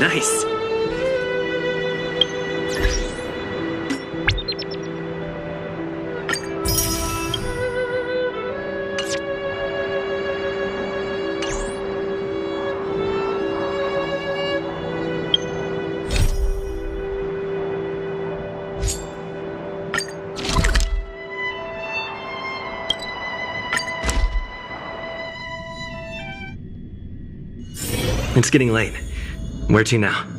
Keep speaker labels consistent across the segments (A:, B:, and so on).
A: Nice. It's getting late. Where to now?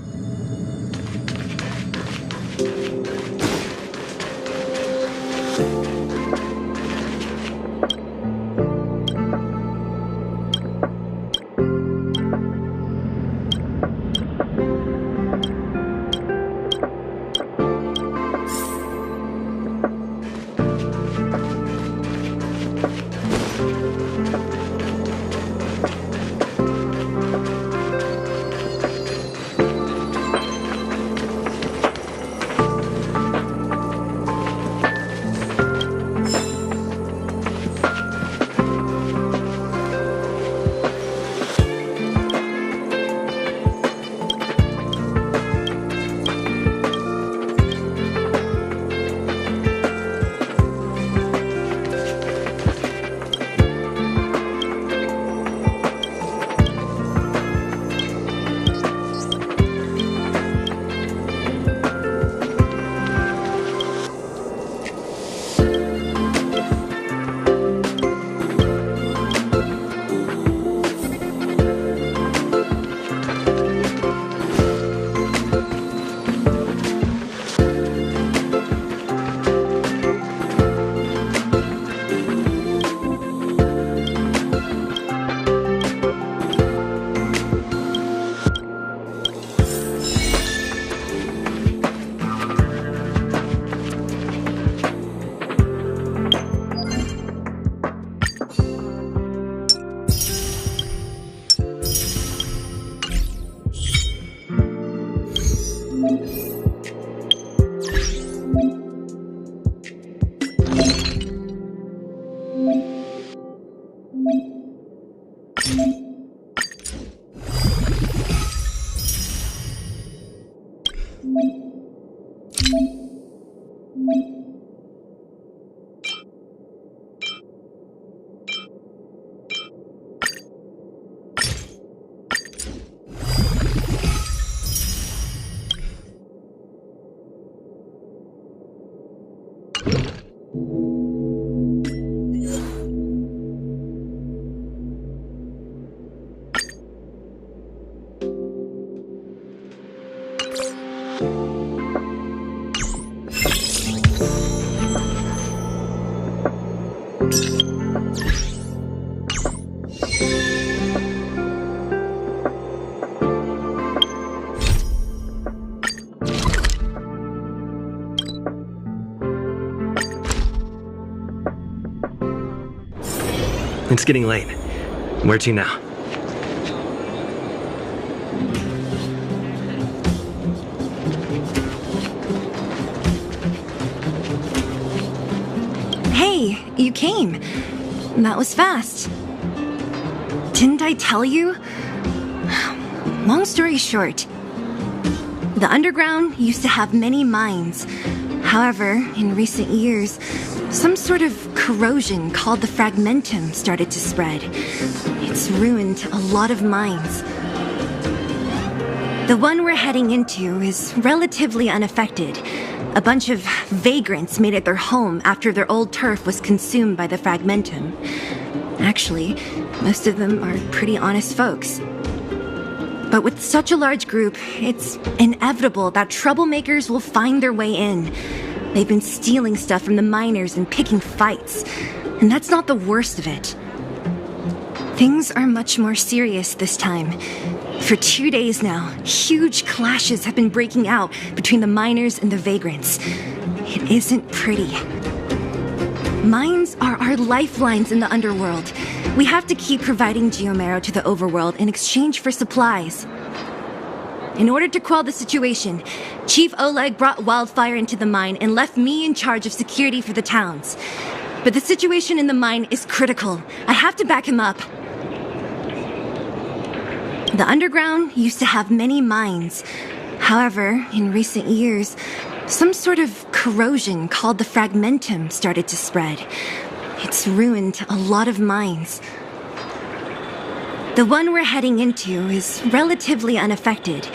A: It's getting late. Where to now?
B: Hey, you came. That was fast. Didn't I tell you? Long story short, the underground used to have many mines. However, in recent years, some sort of corrosion called the fragmentum started to spread. It's ruined a lot of mines. The one we're heading into is relatively unaffected. A bunch of vagrants made it their home after their old turf was consumed by the fragmentum. Actually, most of them are pretty honest folks. But with such a large group, it's inevitable that troublemakers will find their way in. They've been stealing stuff from the miners and picking fights. And that's not the worst of it. Things are much more serious this time. For 2 days now, huge clashes have been breaking out between the miners and the vagrants. It isn't pretty. Mines are our lifelines in the underworld. We have to keep providing geomarrow to the overworld in exchange for supplies. In order to quell the situation, Chief Oleg brought wildfire into the mine and left me in charge of security for the towns. But the situation in the mine is critical. I have to back him up. The underground used to have many mines. However, in recent years, some sort of corrosion called the fragmentum started to spread. It's ruined a lot of mines. The one we're heading into is relatively unaffected.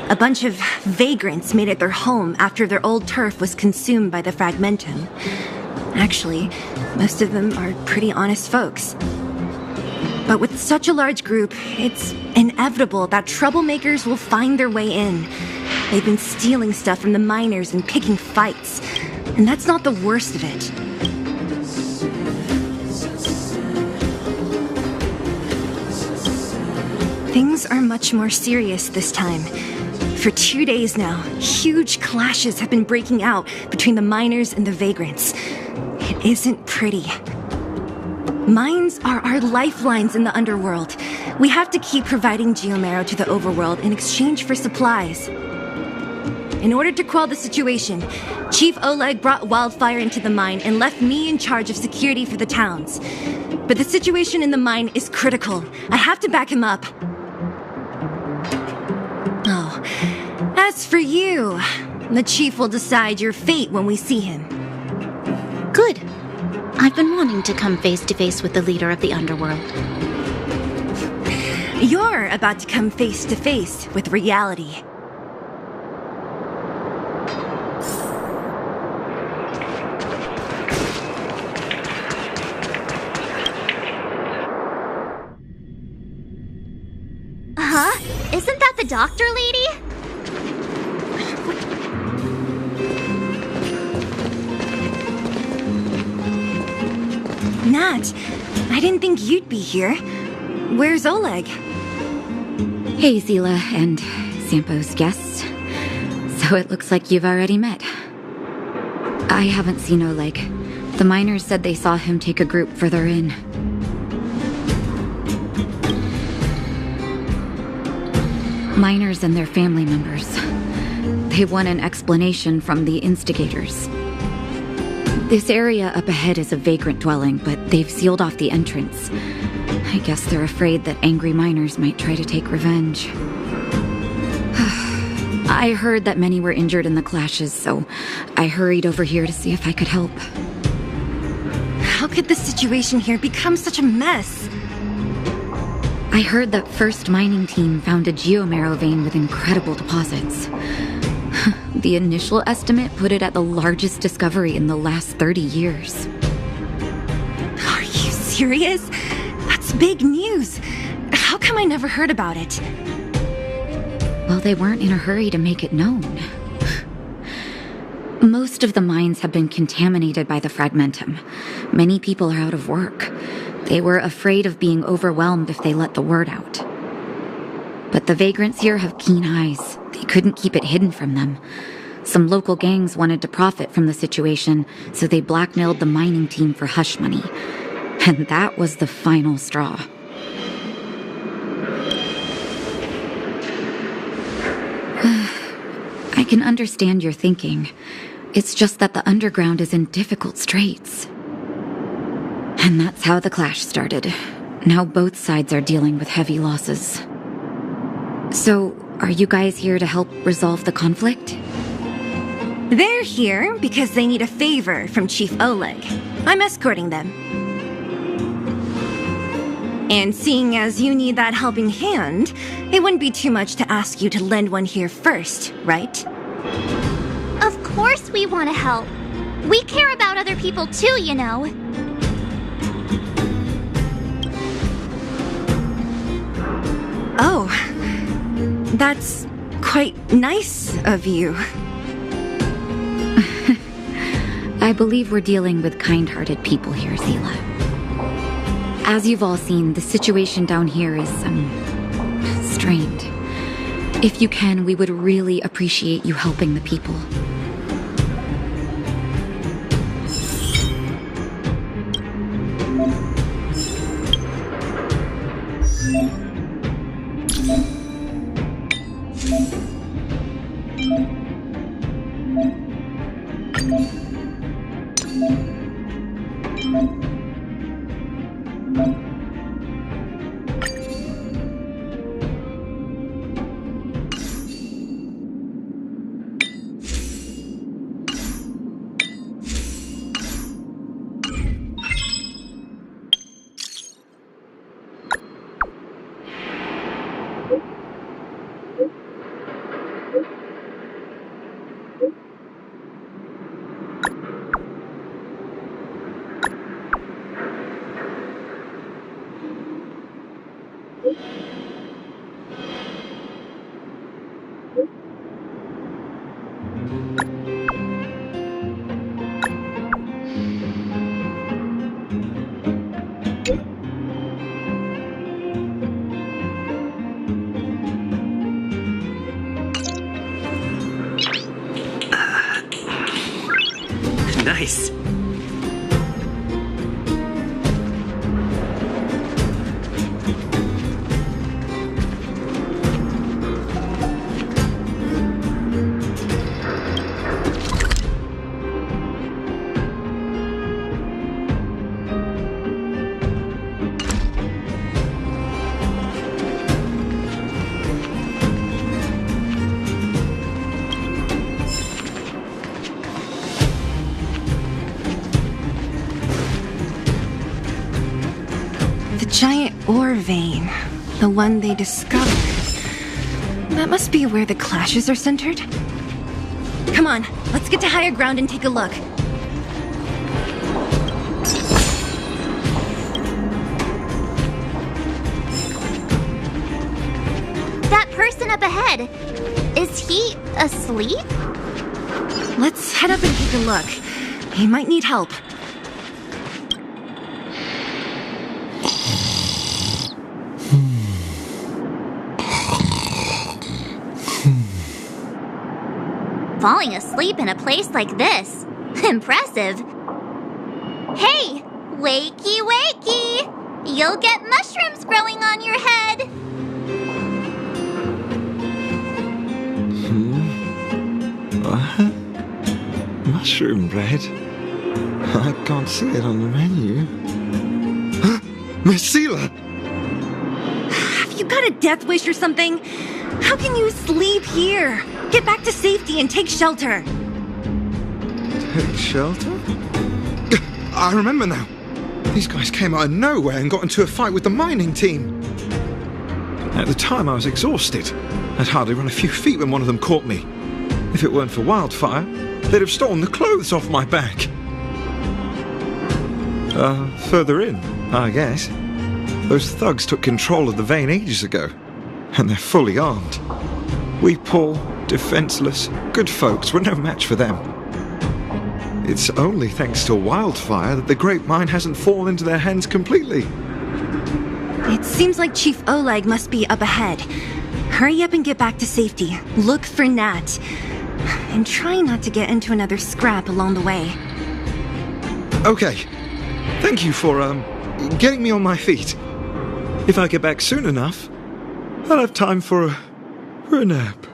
B: A bunch of vagrants made it their home after their old turf was consumed by the fragmentum. Actually, most of them are pretty honest folks. But with such a large group, it's inevitable that troublemakers will find their way in. They've been stealing stuff from the miners and picking fights. And that's not the worst of it. Things are much more serious this time. For 2 days now, huge clashes have been breaking out between the miners and the vagrants. It isn't pretty. Mines are our lifelines in the underworld. We have to keep providing geomarrow to the overworld in exchange for supplies. In order to quell the situation, Chief Oleg brought wildfire into the mine and left me in charge of security for the towns. But the situation in the mine is critical. I have to back him up. Oh, as for you, the Chief will decide your fate when we see him.
C: Good. I've been wanting to come face to face with the leader of the underworld.
B: You're about to come face to face with reality.
C: Huh? Isn't that the doctor lady?
B: Nat, I didn't think you'd be here. Where's Oleg?
D: Hey, Zila and Sampo's guests. So it looks like you've already met. I haven't seen Oleg. The miners said they saw him take a group further in. Miners and their family members. They want an explanation from the instigators. This area up ahead is a vagrant dwelling, but they've sealed off the entrance. I guess they're afraid that angry miners might try to take revenge. I heard that many were injured in the clashes, so I hurried over here to see if I could help.
B: How could the situation here become such a mess?
D: I heard that First Mining Team found a geomarrow vein with incredible deposits. The initial estimate put it at the largest discovery in the last 30 years.
B: Are you serious? That's big news. How come I never heard about it?
D: Well, they weren't in a hurry to make it known. Most of the mines have been contaminated by the fragmentum. Many people are out of work. They were afraid of being overwhelmed if they let the word out. But the vagrants here have keen eyes. They couldn't keep it hidden from them. Some local gangs wanted to profit from the situation, so they blackmailed the mining team for hush money. And that was the final straw. I can understand your thinking. It's just that the underground is in difficult straits. And that's how the clash started. Now both sides are dealing with heavy losses. So, are you guys here to help resolve the conflict?
B: They're here because they need a favor from Chief Oleg. I'm escorting them. And seeing as you need that helping hand, it wouldn't be too much to ask you to lend one here first, right?
E: Of course we want to help. We care about other people too, you know.
B: Oh, that's quite nice of you.
D: I believe we're dealing with kind-hearted people here, Zila. As you've all seen, the situation down here is, strained. If you can, we would really appreciate you helping the people.
A: Nice.
B: Giant ore vein. The one they discovered. That must be where the clashes are centered. Come on, let's get to higher ground and take a look.
E: That person up ahead, is he asleep?
B: Let's head up and take a look. He might need help.
E: Falling asleep in a place like this. Impressive. Hey, wakey wakey! You'll get mushrooms growing on your head.
F: What? Mushroom bread? I can't see it on the menu. Miss Zila!
B: Have you got a death wish or something? How can you sleep here? Get back to safety and take shelter.
F: Take shelter? I remember now. These guys came out of nowhere and got into a fight with the mining team. At the time, I was exhausted. I'd hardly run a few feet when one of them caught me. If it weren't for Wildfire, they'd have stolen the clothes off my back. Further in, I guess. Those thugs took control of the vein ages ago, and they're fully armed. We poor, defenseless, good folks were no match for them. It's only thanks to Wildfire that the Great Mine hasn't fallen into their hands completely.
B: It seems like Chief Oleg must be up ahead. Hurry up and get back to safety. Look for Nat. And try not to get into another scrap along the way.
F: Okay. Thank you for, getting me on my feet. If I get back soon enough, I'll have time for a nap.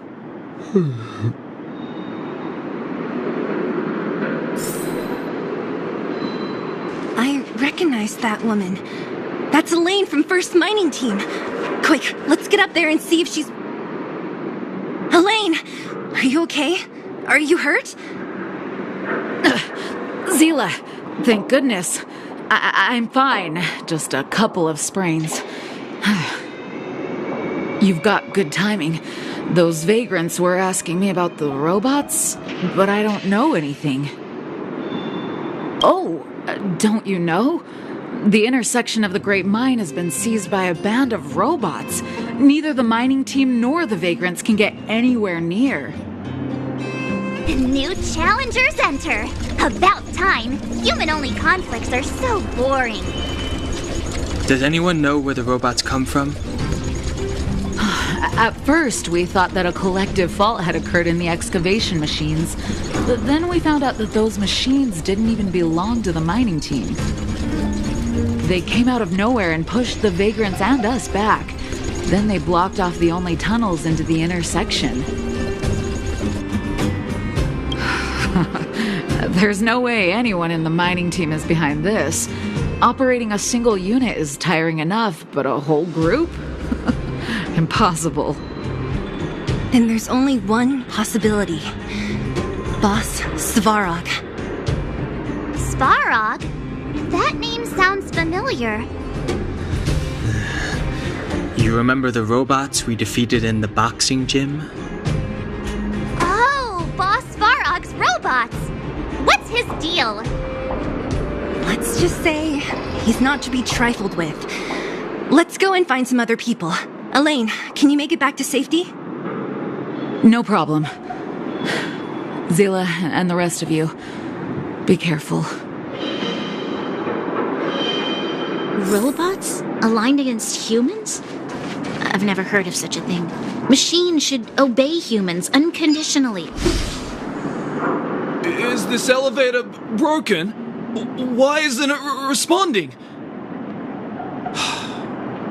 B: I recognize that woman. That's Elaine from First Mining Team. Quick, let's get up there and see if she's... Elaine! Are you okay? Are you hurt?
G: Zila, thank goodness. I'm fine. Just a couple of sprains. You've got good timing. Those vagrants were asking me about the robots, but I don't know anything. Oh, don't you know? The intersection of the Great Mine has been seized by a band of robots. Neither the mining team nor the vagrants can get anywhere near.
E: The new challengers enter. About time. Human-only conflicts are so boring.
A: Does anyone know where the robots come from?
G: At first, we thought that a collective fault had occurred in the excavation machines. But then we found out that those machines didn't even belong to the mining team. They came out of nowhere and pushed the vagrants and us back. Then they blocked off the only tunnels into the intersection. There's no way anyone in the mining team is behind this. Operating a single unit is tiring enough, but a whole group? Impossible.
B: Then there's only one possibility. Boss Svarog.
E: Svarog? That name sounds familiar.
A: You remember the robots we defeated in the boxing gym?
E: Oh, Boss Svarog's robots! What's his deal?
B: Let's just say he's not to be trifled with. Let's go and find some other people. Elaine, can you make it back to safety?
G: No problem. Zila and the rest of you, be careful.
C: Robots? Aligned against humans? I've never heard of such a thing. Machines should obey humans unconditionally.
H: Is this elevator broken? Why isn't it responding?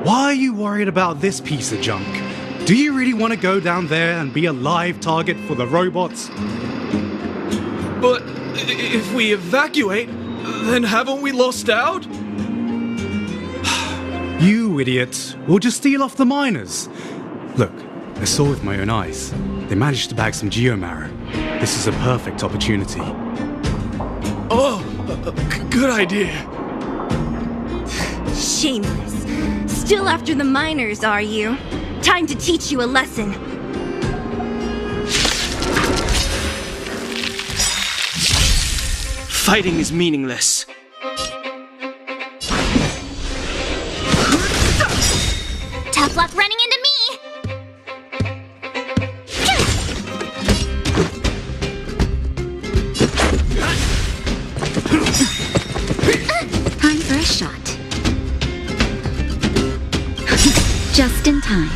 I: Why are you worried about this piece of junk? Do you really want to go down there and be a live target for the robots?
H: But if we evacuate, then haven't we lost out?
I: You idiots. We'll just steal off the miners. Look, I saw with my own eyes. They managed to bag some geomarrow. This is a perfect opportunity.
H: Oh, good idea.
B: Shameless. Still after the miners, are you? Time to teach you a lesson.
A: Fighting is meaningless.
E: Tough luck running into me!
C: Time for a shot. Just in time.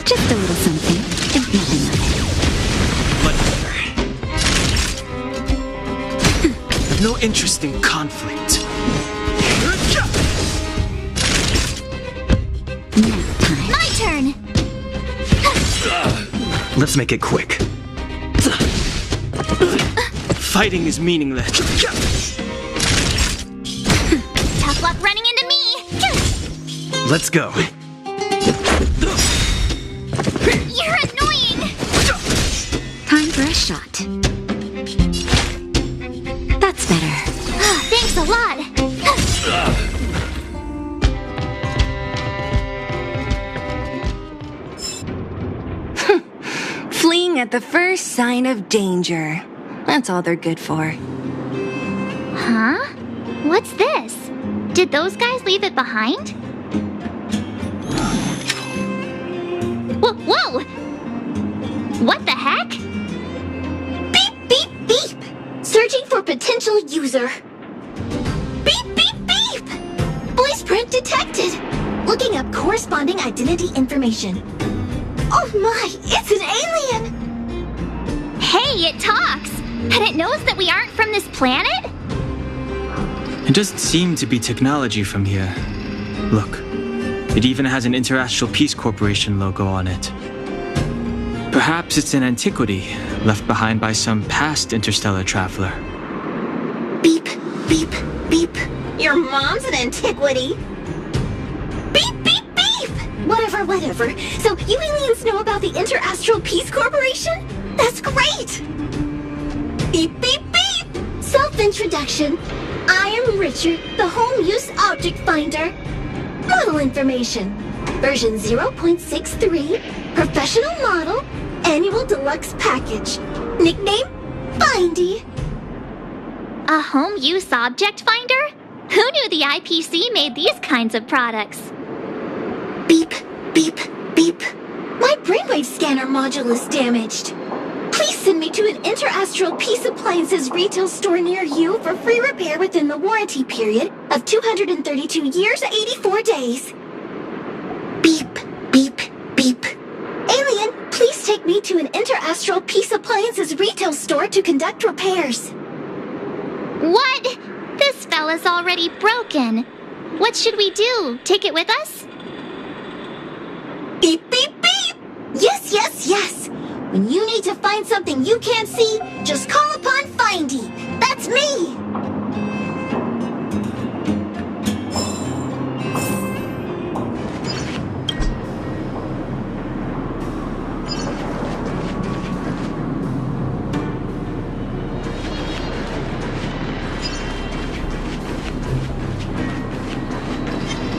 C: Just a little something, and nothing of
A: Much better. I've no interest in conflict.
C: it. Now time.
E: My turn!
A: Let's make it quick. Fighting is meaningless.
E: Tough luck running into me!
A: Let's go.
E: You're annoying!
C: Time for a shot. That's better.
E: Thanks a lot!
B: Fleeing at the first sign of danger. That's all they're good for.
E: Huh? What's this? Did those guys leave it behind? Whoa! What the heck?
J: Beep, beep, beep! Searching for potential user. Beep, beep, beep! Voice print detected. Looking up corresponding identity information. Oh my, it's an alien!
E: Hey, it talks! And it knows that we aren't from this planet?
K: It doesn't seem to be technology from here. Look, it even has an Interastral Peace Corporation logo on it. Perhaps it's an antiquity left behind by some past interstellar traveler.
J: Beep, beep, beep. Your mom's an antiquity. Beep, beep, beep! Whatever, whatever. So you aliens know about the Interastral Peace Corporation? That's great! Beep, beep, beep! Self-introduction. I am Richard, the Home Use Object Finder. Model information. Version 0.63. Professional model. Annual deluxe package. Nickname? Findy.
E: A home use object finder? Who knew the IPC made these kinds of products?
J: Beep, beep, beep. My brainwave scanner module is damaged. Please send me to an Interastral Peace Appliances retail store near you for free repair within the warranty period of 232 years, 84 days. Beep, beep, beep. Alien, please take me to an Interastral Peace Appliances retail store to conduct repairs.
E: What? This fella's already broken. What should we do? Take it with us?
J: Beep, beep, beep! Yes, yes, yes! When you need to find something you can't see, just call upon Findy. That's me!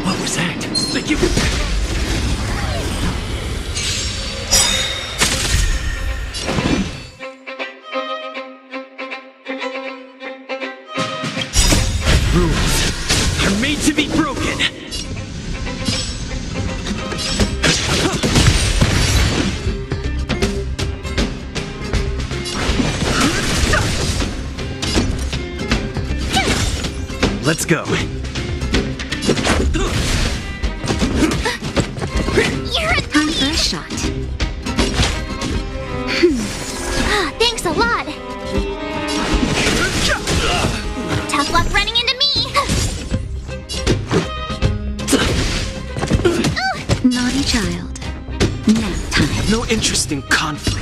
A: What was that? Like you... Rules are made to be broken. Let's go.
E: You're a
D: Time for a shot.
E: Thanks a lot. Tough luck running into me.
D: Naughty child. Nap time.
K: No interest in conflict.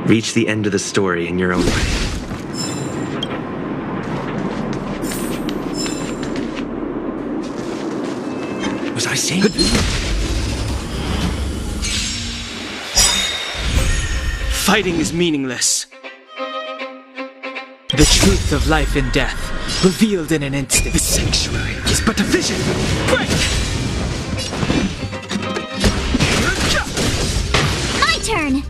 A: Reach the end of the story in your own way. Was I saying?
K: Fighting is meaningless. The truth of life and death, revealed in an instant.
A: The sanctuary is but a vision.
K: Break!
E: My turn.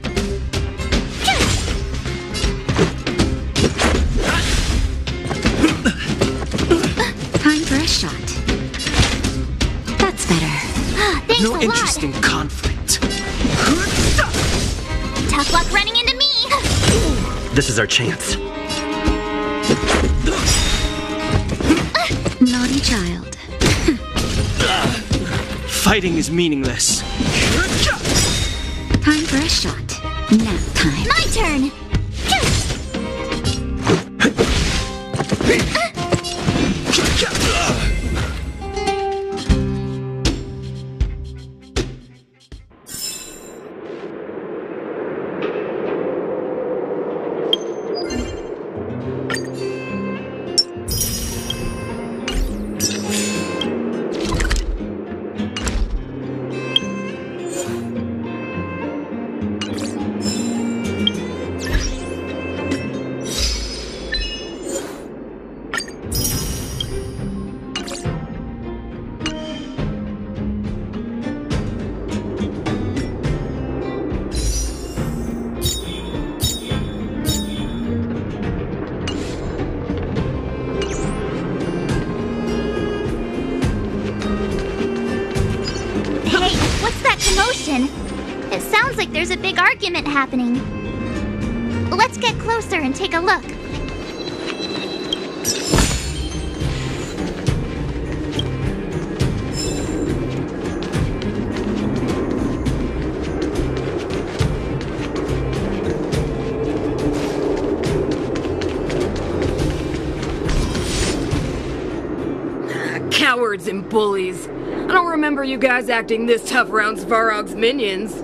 D: Time for a shot. That's better.
E: Thanks
K: No
E: a
K: interest
E: lot.
K: in conflict.
E: Tough luck running into me.
A: This is our chance.
D: Naughty child.
K: Fighting is meaningless.
D: Time for a shot. Nap time.
E: My turn. Commotion. It sounds like there's a big argument happening. Let's get closer and take a look.
L: of bullies. I don't remember you guys acting this tough around Svarog's minions.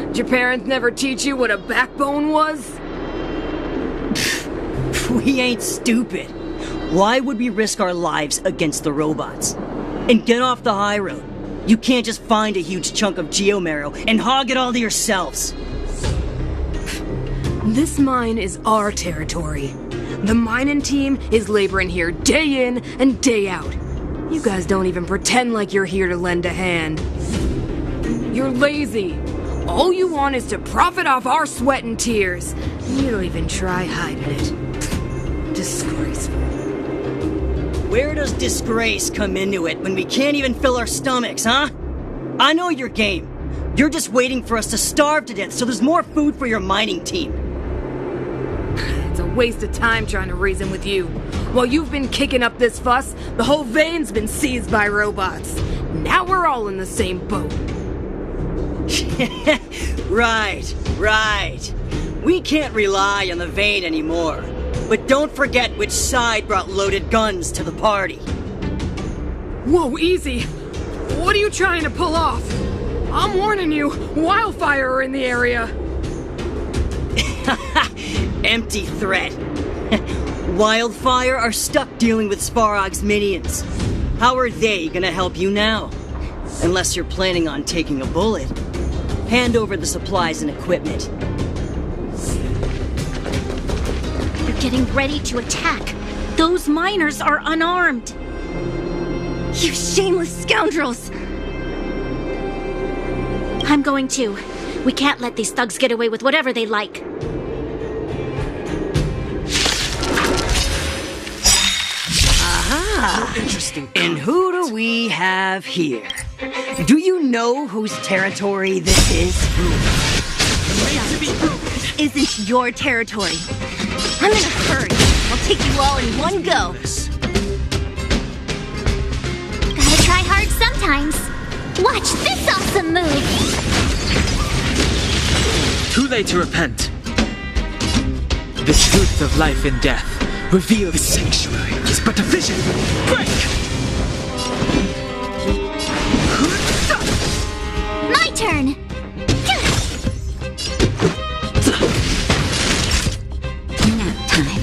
L: Did your parents never teach you what a backbone was?
M: We ain't stupid. Why would we risk our lives against the robots? And get off the high road. You can't just find a huge chunk of geomarrow and hog it all to yourselves.
L: This mine is our territory. The mining team is laboring here day in and day out. You guys don't even pretend like you're here to lend a hand. You're lazy. All you want is to profit off our sweat and tears. You don't even try hiding it. Disgraceful.
M: Where does disgrace come into it when we can't even fill our stomachs, huh? I know your game. You're just waiting for us to starve to death so there's more food for your mining team.
L: It's a waste of time trying to reason with you. While you've been kicking up this fuss, the whole vein's been seized by robots. Now we're all in the same boat.
M: Right. We can't rely on the vein anymore. But don't forget which side brought loaded guns to the party.
L: Whoa, easy. What are you trying to pull off? I'm warning you, wildfire are in the area.
M: Empty threat. Wildfire are stuck dealing with Svarog's minions. How are they gonna help you now? Unless you're planning on taking a bullet. Hand over the supplies and equipment.
C: They're getting ready to attack. Those miners are unarmed.
B: You shameless scoundrels!
C: I'm going to. We can't let these thugs get away with whatever they like.
M: Aha!
H: Interesting.
M: And who do we have here? Do you know whose territory this is?
B: This isn't your territory. I'm in a hurry. I'll take you all in one go.
E: Gotta try hard sometimes. Watch this awesome move!
K: Too late to repent. The truth of life and death. Reveal the sanctuary is but a vision. Break!
E: My turn!
C: Nap time.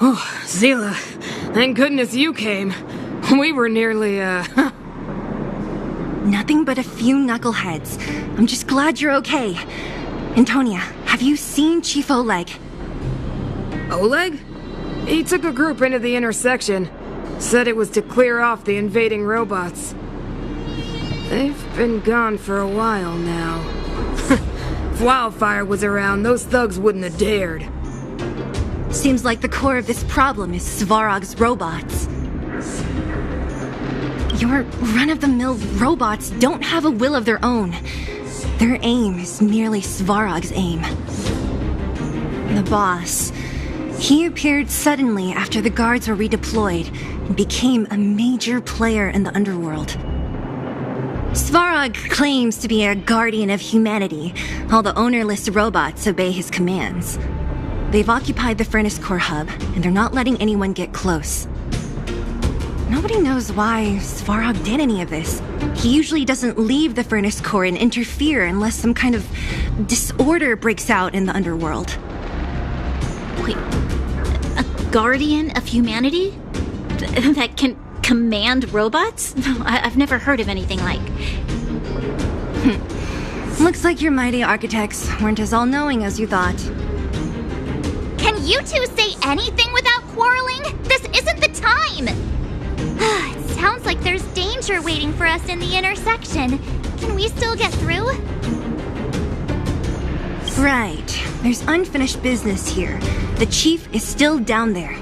L: Oh, Zila, thank goodness you came. We were nearly,
B: Nothing but a few knuckleheads. I'm just glad you're okay. Antonia, have you seen Chief Oleg?
L: Oleg? He took a group into the intersection. Said it was to clear off the invading robots. They've been gone for a while now. If Wildfire was around, those thugs wouldn't have dared.
B: Seems like the core of this problem is Svarog's robots. Your run-of-the-mill robots don't have a will of their own. Their aim is merely Svarog's aim. The boss, he appeared suddenly after the guards were redeployed and became a major player in the underworld. Svarog claims to be a guardian of humanity, while the ownerless robots obey his commands. They've occupied the Furnace Core hub, and they're not letting anyone get close. Nobody knows why Svarog did any of this. He usually doesn't leave the Furnace Core and interfere unless some kind of disorder breaks out in the underworld.
C: Wait, a guardian of humanity? That can command robots? I've never heard of anything like.
B: Looks like your mighty architects weren't as all-knowing as you thought.
E: Can you two say anything without quarreling? This isn't the time! It sounds like there's danger waiting for us in the intersection. Can we still get through?
B: Right. There's unfinished business here. The chief is still down there.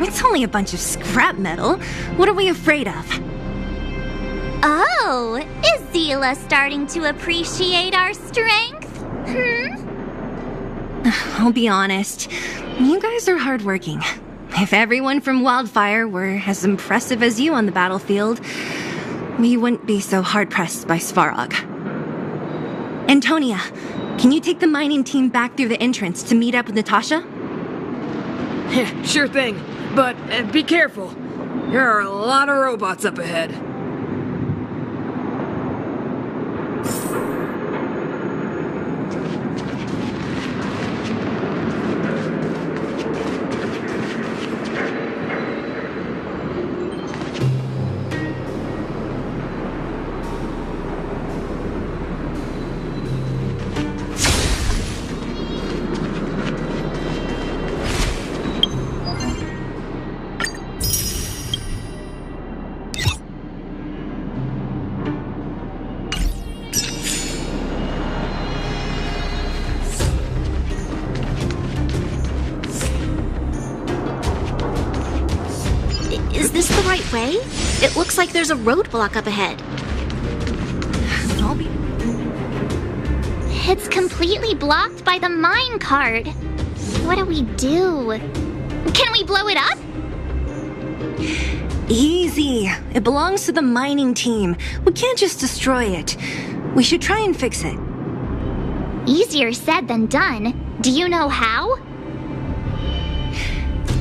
B: It's only a bunch of scrap metal. What are we afraid of?
E: Oh, is Zila starting to appreciate our strength?
B: I'll be honest. You guys are hardworking. If everyone from Wildfire were as impressive as you on the battlefield, we wouldn't be so hard-pressed by Svarog. Antonia, can you take the mining team back through the entrance to meet up with Natasha?
L: Sure thing, but be careful. There are a lot of robots up ahead.
C: Is this the right way? It looks like there's a roadblock up ahead.
E: It's completely blocked by the mine cart. What do we do? Can we blow it up?
B: Easy. It belongs to the mining team. We can't just destroy it. We should try and fix it.
E: Easier said than done. Do you know how?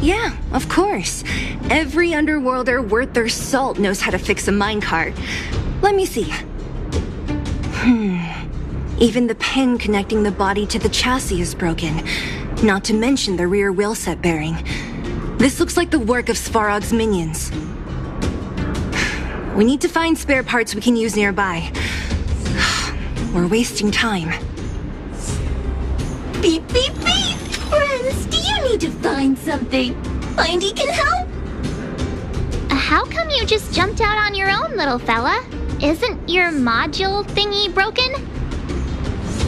B: Yeah, of course. Every underworlder worth their salt knows how to fix a minecart. Let me see. Even the pin connecting the body to the chassis is broken. Not to mention the rear wheel set bearing. This looks like the work of Svarog's minions. We need to find spare parts we can use nearby. We're wasting time.
J: Beep, beep, beep! Friends, do you need to find something? Mindy can help?
E: How come you just jumped out on your own, little fella? Isn't your module thingy broken?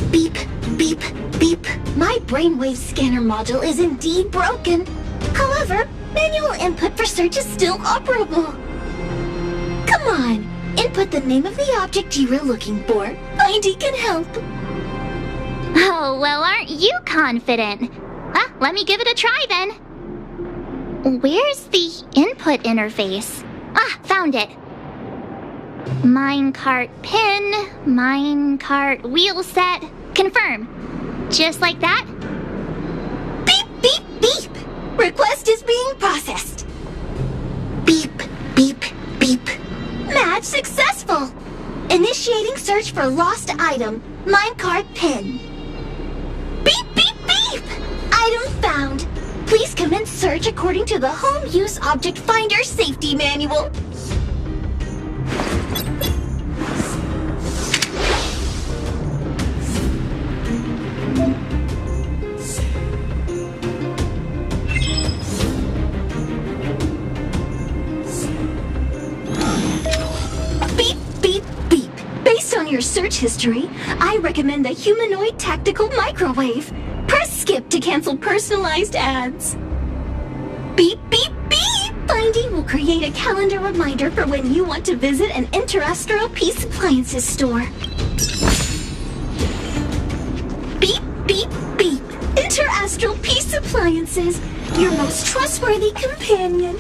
J: Beep, beep, beep. My brainwave scanner module is indeed broken. However, manual input for search is still operable. Come on, input the name of the object you were looking for. Mindy can help.
E: Oh, well, aren't you confident? Let me give it a try then. Where's the input interface? Found it. Minecart pin, minecart wheel set, confirm. Just like that?
J: Beep, beep, beep. Request is being processed. Beep, beep, beep. Match successful. Initiating search for lost item, minecart pin. Beep, beep, beep. Item found. Please commence search according to the Home Use Object Finder Safety Manual. Beep, beep, beep. Based on your search history, I recommend the humanoid tactical microwave. Press skip to cancel personalized ads. Beep, beep, beep! Finding will create a calendar reminder for when you want to visit an Interastral Peace Appliances store. Beep, beep, beep! Interastral Peace Appliances, your most trustworthy companion.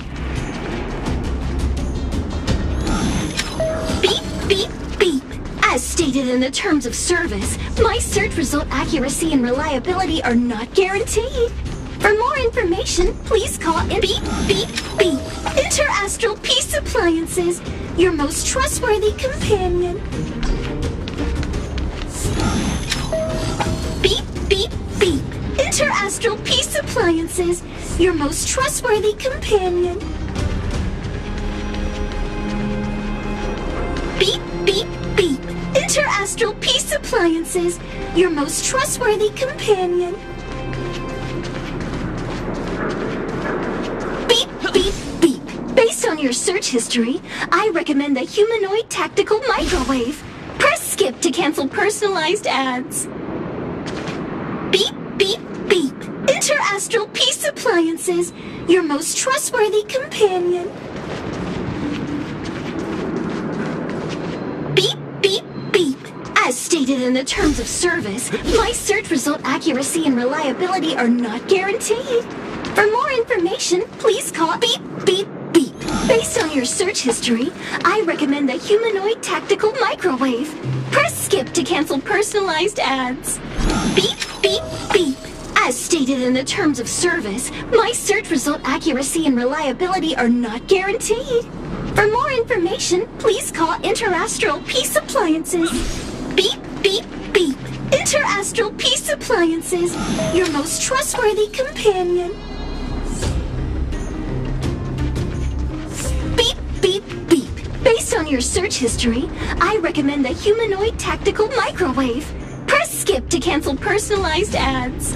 J: Beep, beep, beep! As stated in the terms of service, my search result accuracy and reliability are not guaranteed. For more information, please call in beep, beep, beep. Interastral Peace Appliances, your most trustworthy companion. Beep, beep, beep. Interastral Peace Appliances, your most trustworthy companion. Beep, beep, beep. Interastral Peace Appliances, your most trustworthy companion. Beep, beep, beep. Based on your search history, I recommend the humanoid tactical microwave. Press skip to cancel personalized ads. Beep, beep, beep. Interastral Peace Appliances, your most trustworthy companion. Beep, beep, beep. As stated in the terms of service, my search result accuracy and reliability are not guaranteed. For more information, please call beep, beep, beep. Based on your search history, I recommend the humanoid tactical microwave. Press skip to cancel personalized ads. Beep, beep, beep. As stated in the terms of service, my search result accuracy and reliability are not guaranteed. For more information, please call Interastral Peace Appliances. Beep, beep, beep. Interastral Peace Appliances, your most trustworthy companion. Beep, beep, beep. Based on your search history, I recommend the humanoid tactical microwave. Press skip to cancel personalized ads.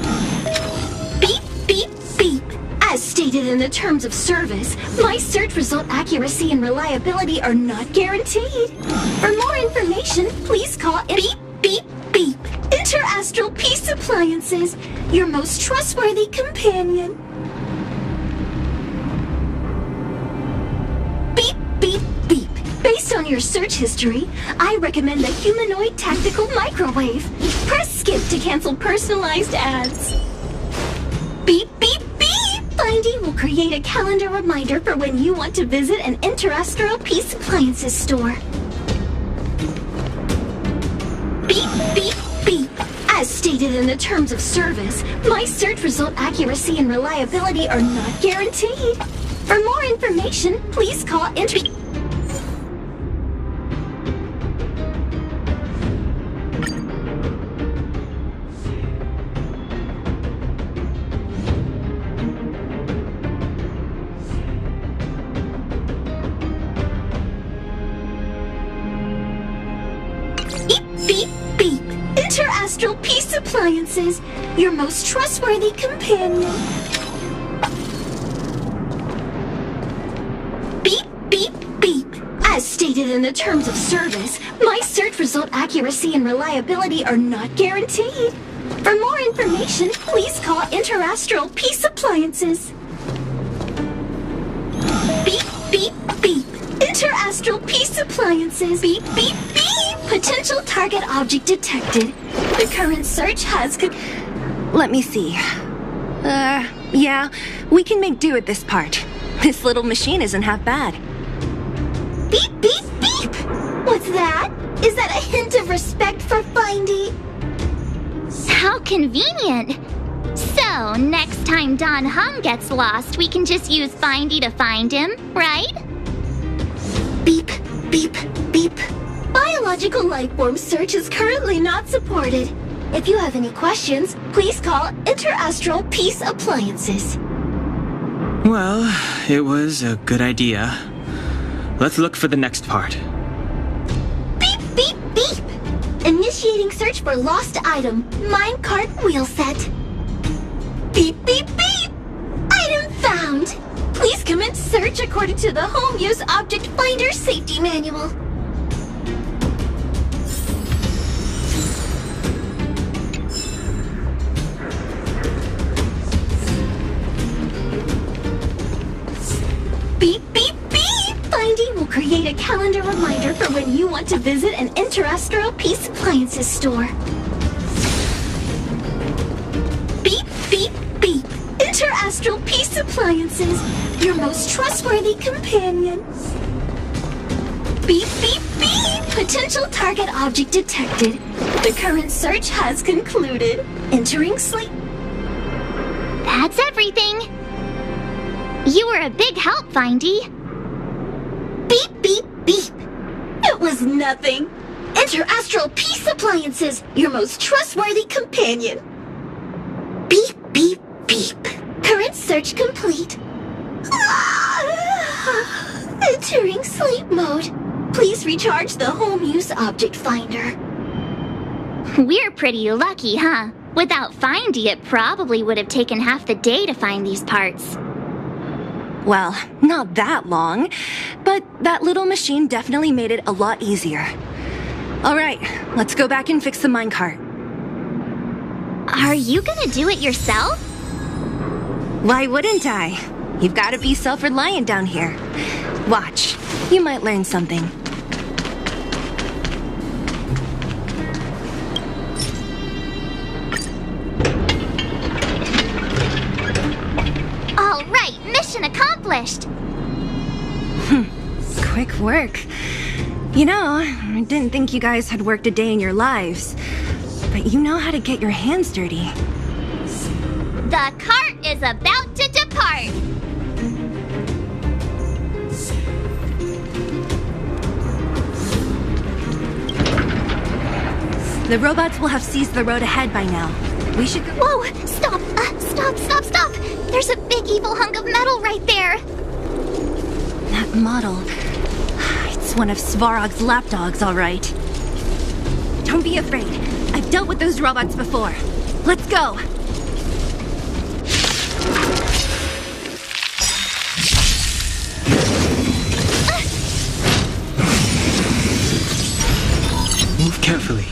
J: Beep, beep, beep. As stated in the terms of service, my search result accuracy and reliability are not guaranteed. For more information, please call Beep, beep, beep. Interastral Peace Appliances, your most trustworthy companion. Beep, beep, beep. Based on your search history, I recommend the humanoid tactical microwave. Press skip to cancel personalized ads. Beep, beep, beep. Findy will create a calendar reminder for when you want to visit an Interastral Peace Appliances store. Beep, beep, beep. As stated in the terms of service, my search result accuracy and reliability are not guaranteed. For more information, please call Interastral Peace Appliances, your most trustworthy companion. Beep, beep, beep. As stated in the terms of service, my search result accuracy and reliability are not guaranteed. For more information, please call Interastral Peace Appliances. Beep, beep, beep. Interastral Peace Appliances. Beep, beep, beep. Potential target object detected. The current search has
B: Let me see. Yeah, we can make do with this part. This little machine isn't half bad.
J: Beep, beep, beep! What's that? Is that a hint of respect for Findy?
E: How convenient! So, next time Don Hum gets lost, we can just use Findy to find him, right?
J: Beep, beep, beep. Biological life form search is currently not supported. If you have any questions, please call Interastral Peace Appliances.
K: Well, it was a good idea. Let's look for the next part.
J: Beep, beep, beep! Initiating search for lost item, minecart wheel set. Beep, beep, beep! Item found! Please commence search according to the Home Use Object Finder Safety Manual. Beep, beep, beep! Findy will create a calendar reminder for when you want to visit an Interastral Peace Appliances store. Beep, beep, beep! Interastral Peace Appliances, your most trustworthy companion. Beep, beep, beep! Potential target object detected. The current search has concluded. Entering sleep.
E: That's everything. You were a big help, Findy.
J: Beep, beep, beep. It was nothing. Interastral Peace Appliances, your most trustworthy companion. Beep, beep, beep. Current search complete. Entering sleep mode. Please recharge the Home Use Object Finder.
E: We're pretty lucky, huh? Without Findy, it probably would have taken half the day to find these parts.
B: Well, not that long, but that little machine definitely made it a lot easier. All right, let's go back and fix the minecart.
E: Are you gonna do it yourself?
B: Why wouldn't I? You've got to be self-reliant down here. Watch, you might learn something.
E: All right, mission accomplished.
B: quick work. You know, I didn't think you guys had worked a day in your lives, but you know how to get your hands dirty.
E: The cart is about to depart.
B: The robots will have seized the road ahead by now. We should go—
E: Whoa! Stop! Stop! There's a big evil hunk of metal right there!
B: That model. It's one of Svarog's lapdogs, all right. Don't be afraid. I've dealt with those robots before. Let's go!
K: Move carefully.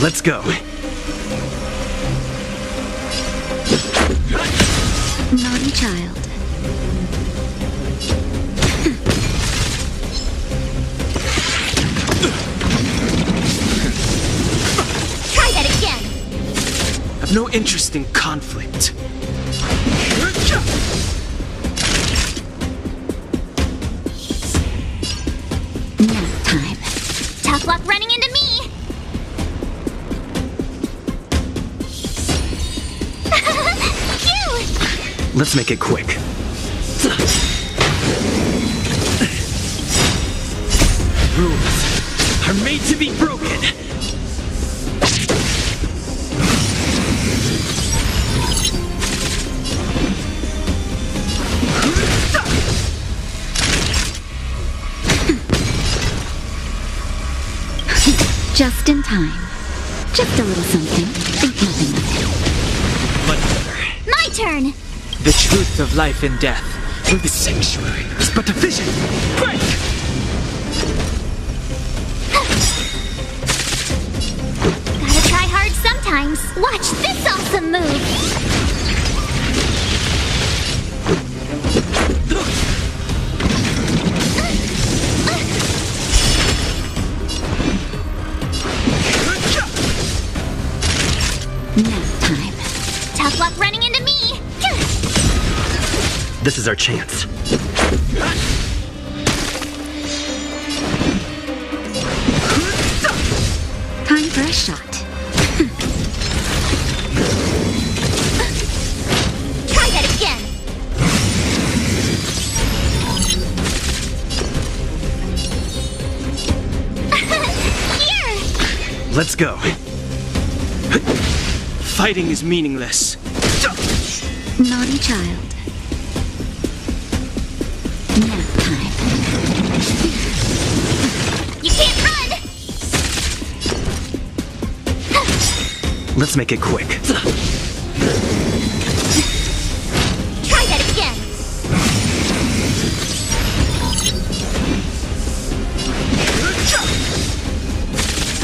A: Let's go.
D: Naughty child.
E: Try that again!
K: I've no interest in conflict.
D: Nap time.
E: Tough luck running into me!
A: Let's make it quick.
K: Rules are made to be broken.
D: Just in time. Just a little something. Think nothing of it.
K: Much better.
E: My turn!
K: The truth of life and death through the sanctuary is but a vision. Break!
E: Gotta try hard sometimes. Watch this awesome move!
D: Nap time.
E: Tough luck running into me!
A: This is our chance.
D: Time for a shot.
E: Try that again! Here!
A: Let's go.
K: Fighting is meaningless.
D: Naughty child. Nap time.
E: You can't run!
A: Let's make it quick.
E: Try that again!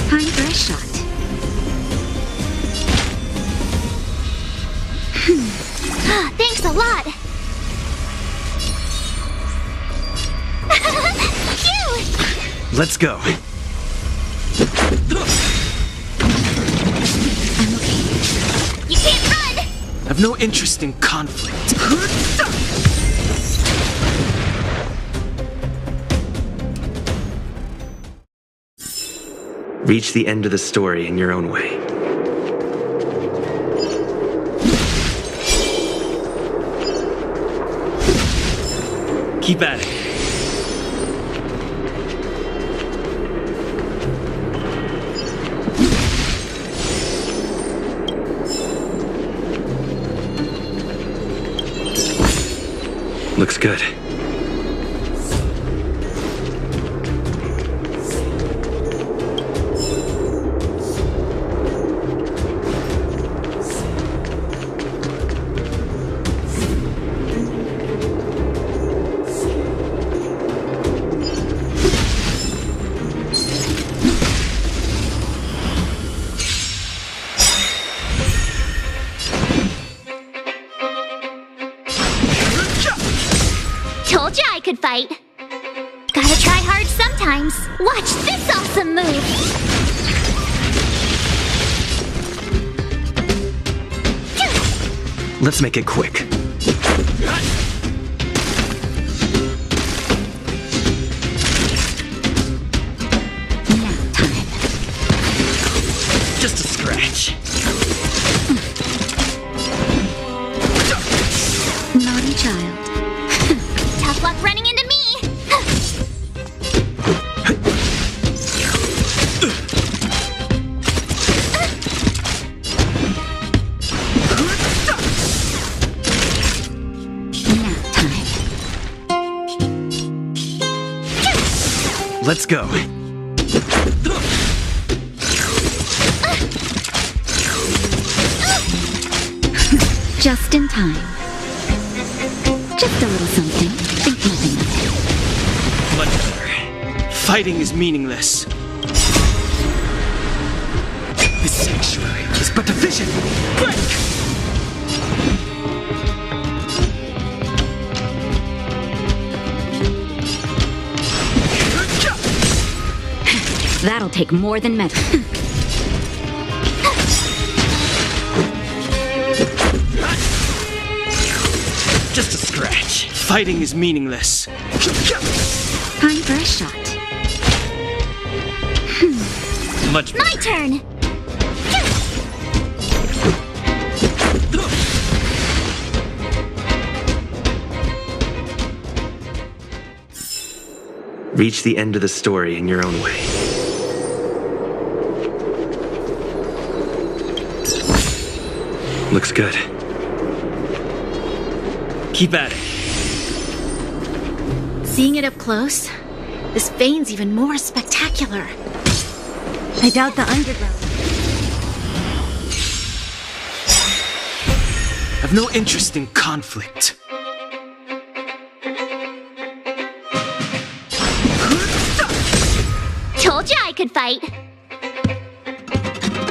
D: Time for a shot.
E: Thanks a lot! Phew!
A: Let's go.
D: I'm okay.
E: You can't run!
K: I've no interest in conflict.
A: Reach the end of the story in your own way.
K: Keep at it.
A: Looks good.
E: Told ya I could fight. Gotta try hard sometimes. sometimes. Watch this awesome move!
A: Let's make it quick. Just a scratch.
C: Naughty child.
E: Tough luck running into me!
A: Let's go.
D: Just in time. Just a little something. Think nothing of it.
K: Much better. Fighting is meaningless.
A: This sanctuary is but a vision. Break!
D: That'll take more than medicine.
A: Just a scratch.
K: Fighting is meaningless.
D: Time for a shot.
A: Much better.
E: My turn!
A: Reach the end of the story in your own way. Looks good. Keep at it.
C: Seeing it up close, this vein's even more spectacular.
B: I doubt the underground.
K: I've no interest in conflict.
E: Told ya I could fight.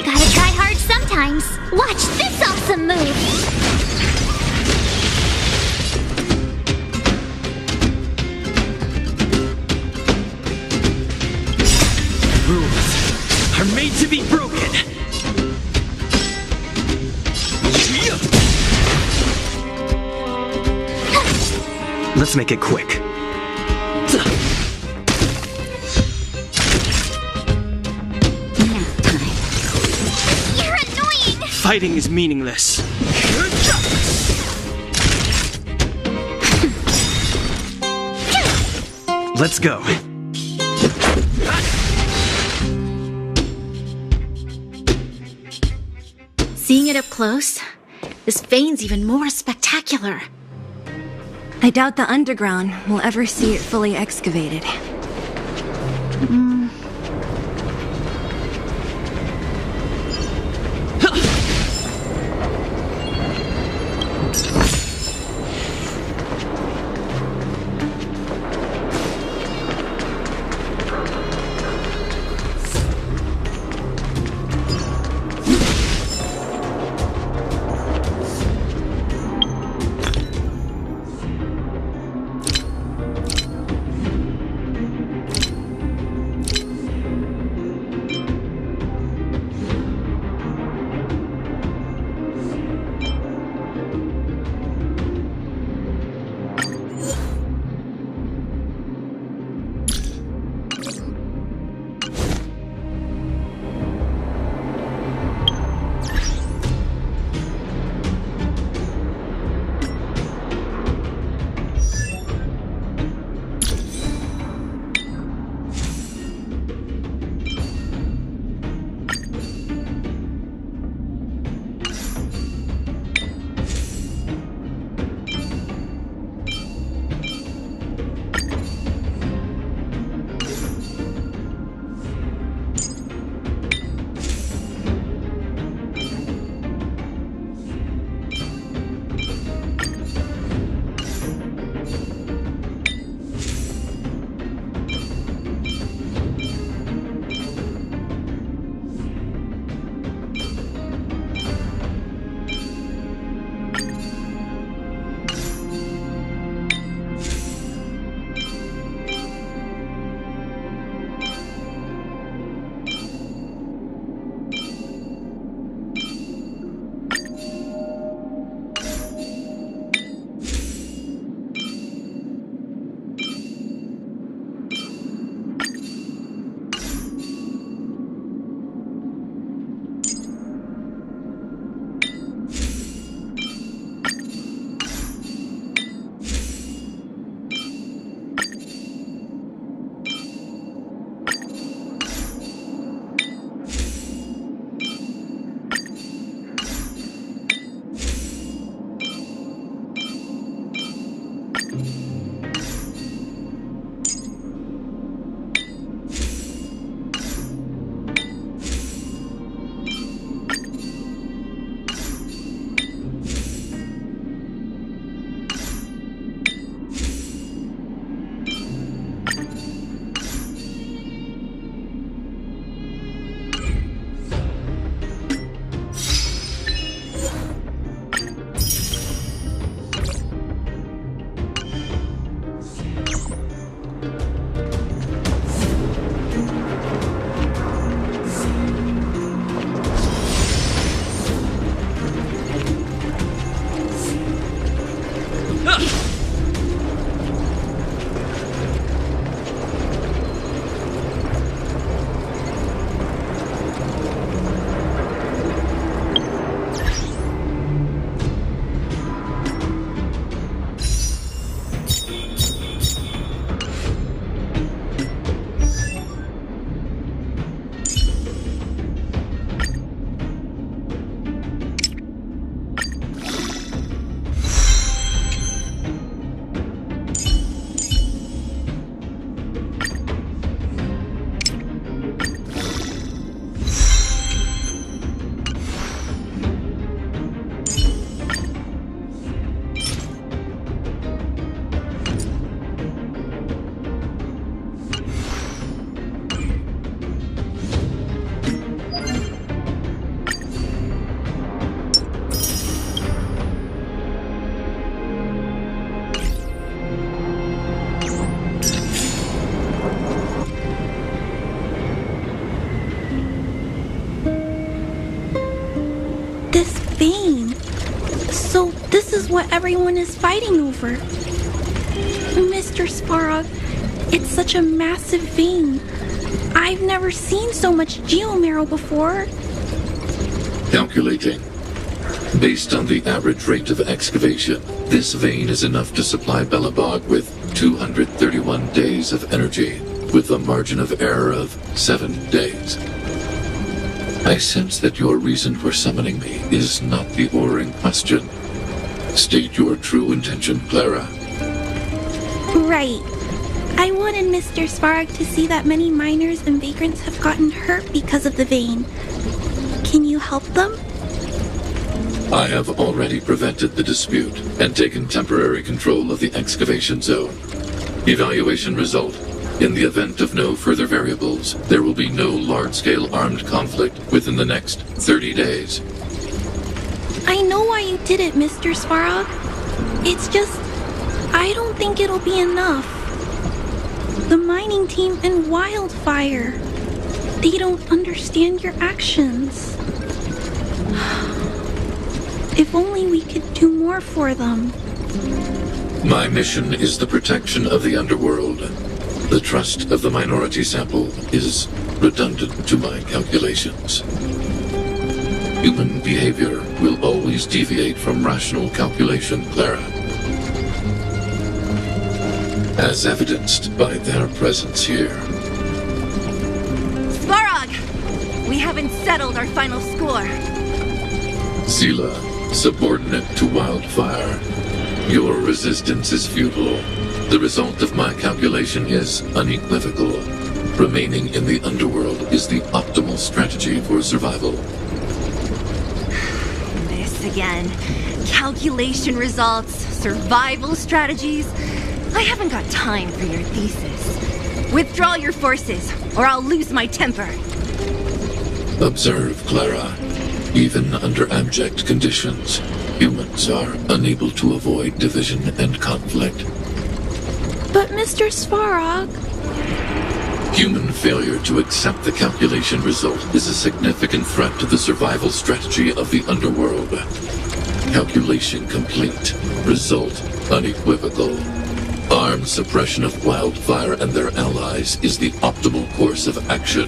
E: Gotta try hard sometimes. Watch this awesome move!
A: Rules are made to be broken. Let's make it quick.
E: You're annoying!
K: Fighting is meaningless.
A: Let's go.
C: Seeing it up close, this vein's even more spectacular.
B: I doubt the underground will ever see it fully excavated.
N: this is what everyone is fighting over. Mr. Sparrow, it's such a massive vein. I've never seen so much geomarrow before.
O: Calculating. Based on the average rate of excavation, this vein is enough to supply Belobog with 231 days of energy, with a margin of error of 7 days. I sense that your reason for summoning me is not the ore in question. State your true intention, Clara.
N: Right. I wanted Mr. Sparrow to see that many miners and vagrants have gotten hurt because of the vein. Can you help them?
O: I have already prevented the dispute and taken temporary control of the excavation zone. Evaluation result. In the event of no further variables, there will be no large-scale armed conflict within the next 30 days.
N: I know why you did it, Mr. Sparrow. It's just, I don't think it'll be enough. The mining team and Wildfire, they don't understand your actions. If only we could do more for them.
O: My mission is the protection of the underworld. The trust of the minority sample is redundant to my calculations. Human behavior will always deviate from rational calculation, Clara. As evidenced by their presence here.
B: Sparrow! We haven't settled our final score.
O: Zila, subordinate to Wildfire. Your resistance is futile. The result of my calculation is unequivocal. Remaining in the underworld is the optimal strategy for survival.
B: This again. Calculation results, survival strategies. I haven't got time for your thesis. Withdraw your forces, or I'll lose my temper.
O: Observe, Clara. Even under abject conditions, humans are unable to avoid division and conflict.
N: But Mr. Sparrow...
O: Human failure to accept the calculation result is a significant threat to the survival strategy of the underworld. Calculation complete. Result unequivocal. Armed suppression of Wildfire and their allies is the optimal course of action.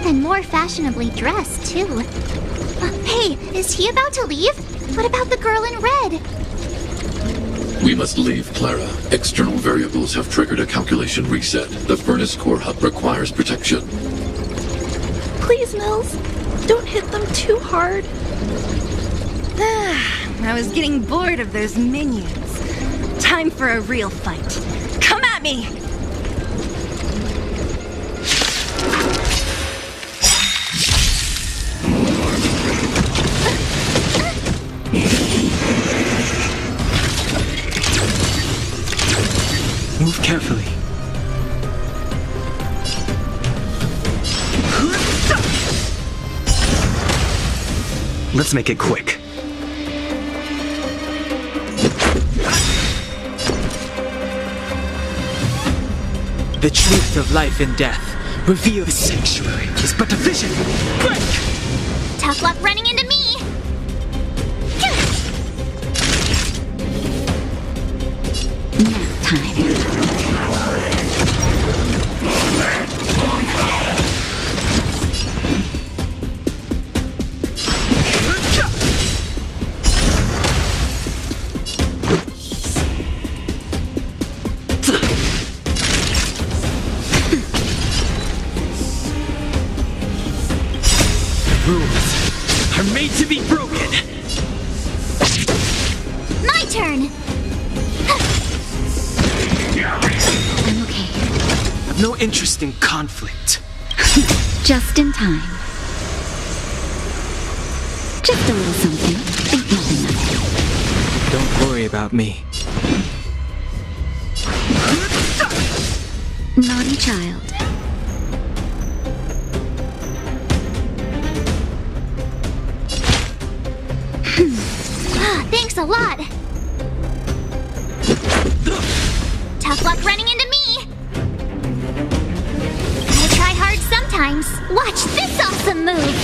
E: And more fashionably dressed, too. Hey, is he about to leave? What about the girl in red?
O: We must leave, Clara. External variables have triggered a calculation reset. The furnace core hub requires protection.
N: Please, Mills, don't hit them too hard.
B: I was getting bored of those minions. Time for a real fight. Come at me!
K: Move carefully.
A: Let's make it quick.
K: The truth of life and death. Reveal the sanctuary is but a vision. Break!
E: Tough luck running into me!
D: Nap time.
K: Rules are made to be broken.
E: My turn!
D: I'm okay.
K: I've no interest in conflict.
D: Just in time. Just a little something. Think nothing of it.
K: Don't worry about me.
D: Naughty child.
E: Thanks a lot! Tough luck running into me! I try hard sometimes. Watch this awesome move!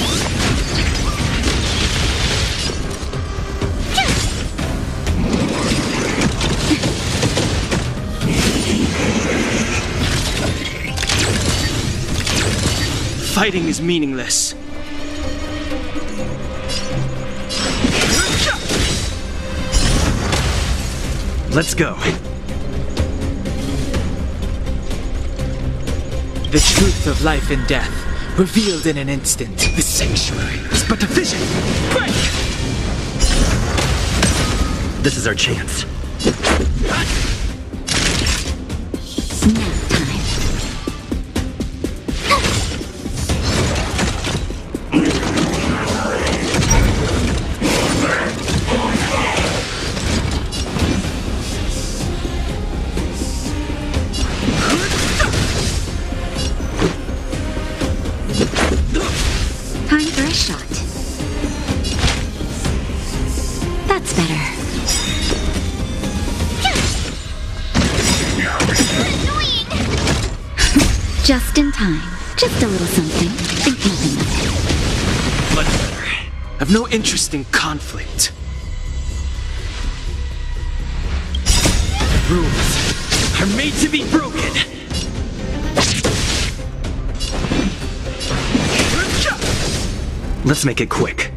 K: Fighting is meaningless.
A: Let's go.
P: The truth of life and death, revealed in an instant. The sanctuary is but a vision. Break!
A: This is our chance.
D: Time for a shot. That's better. Just in time. Just a little something. Think nothing of it.
K: Much better. I've no interest in conflict.
A: Rules are made to be broken. Let's make it quick.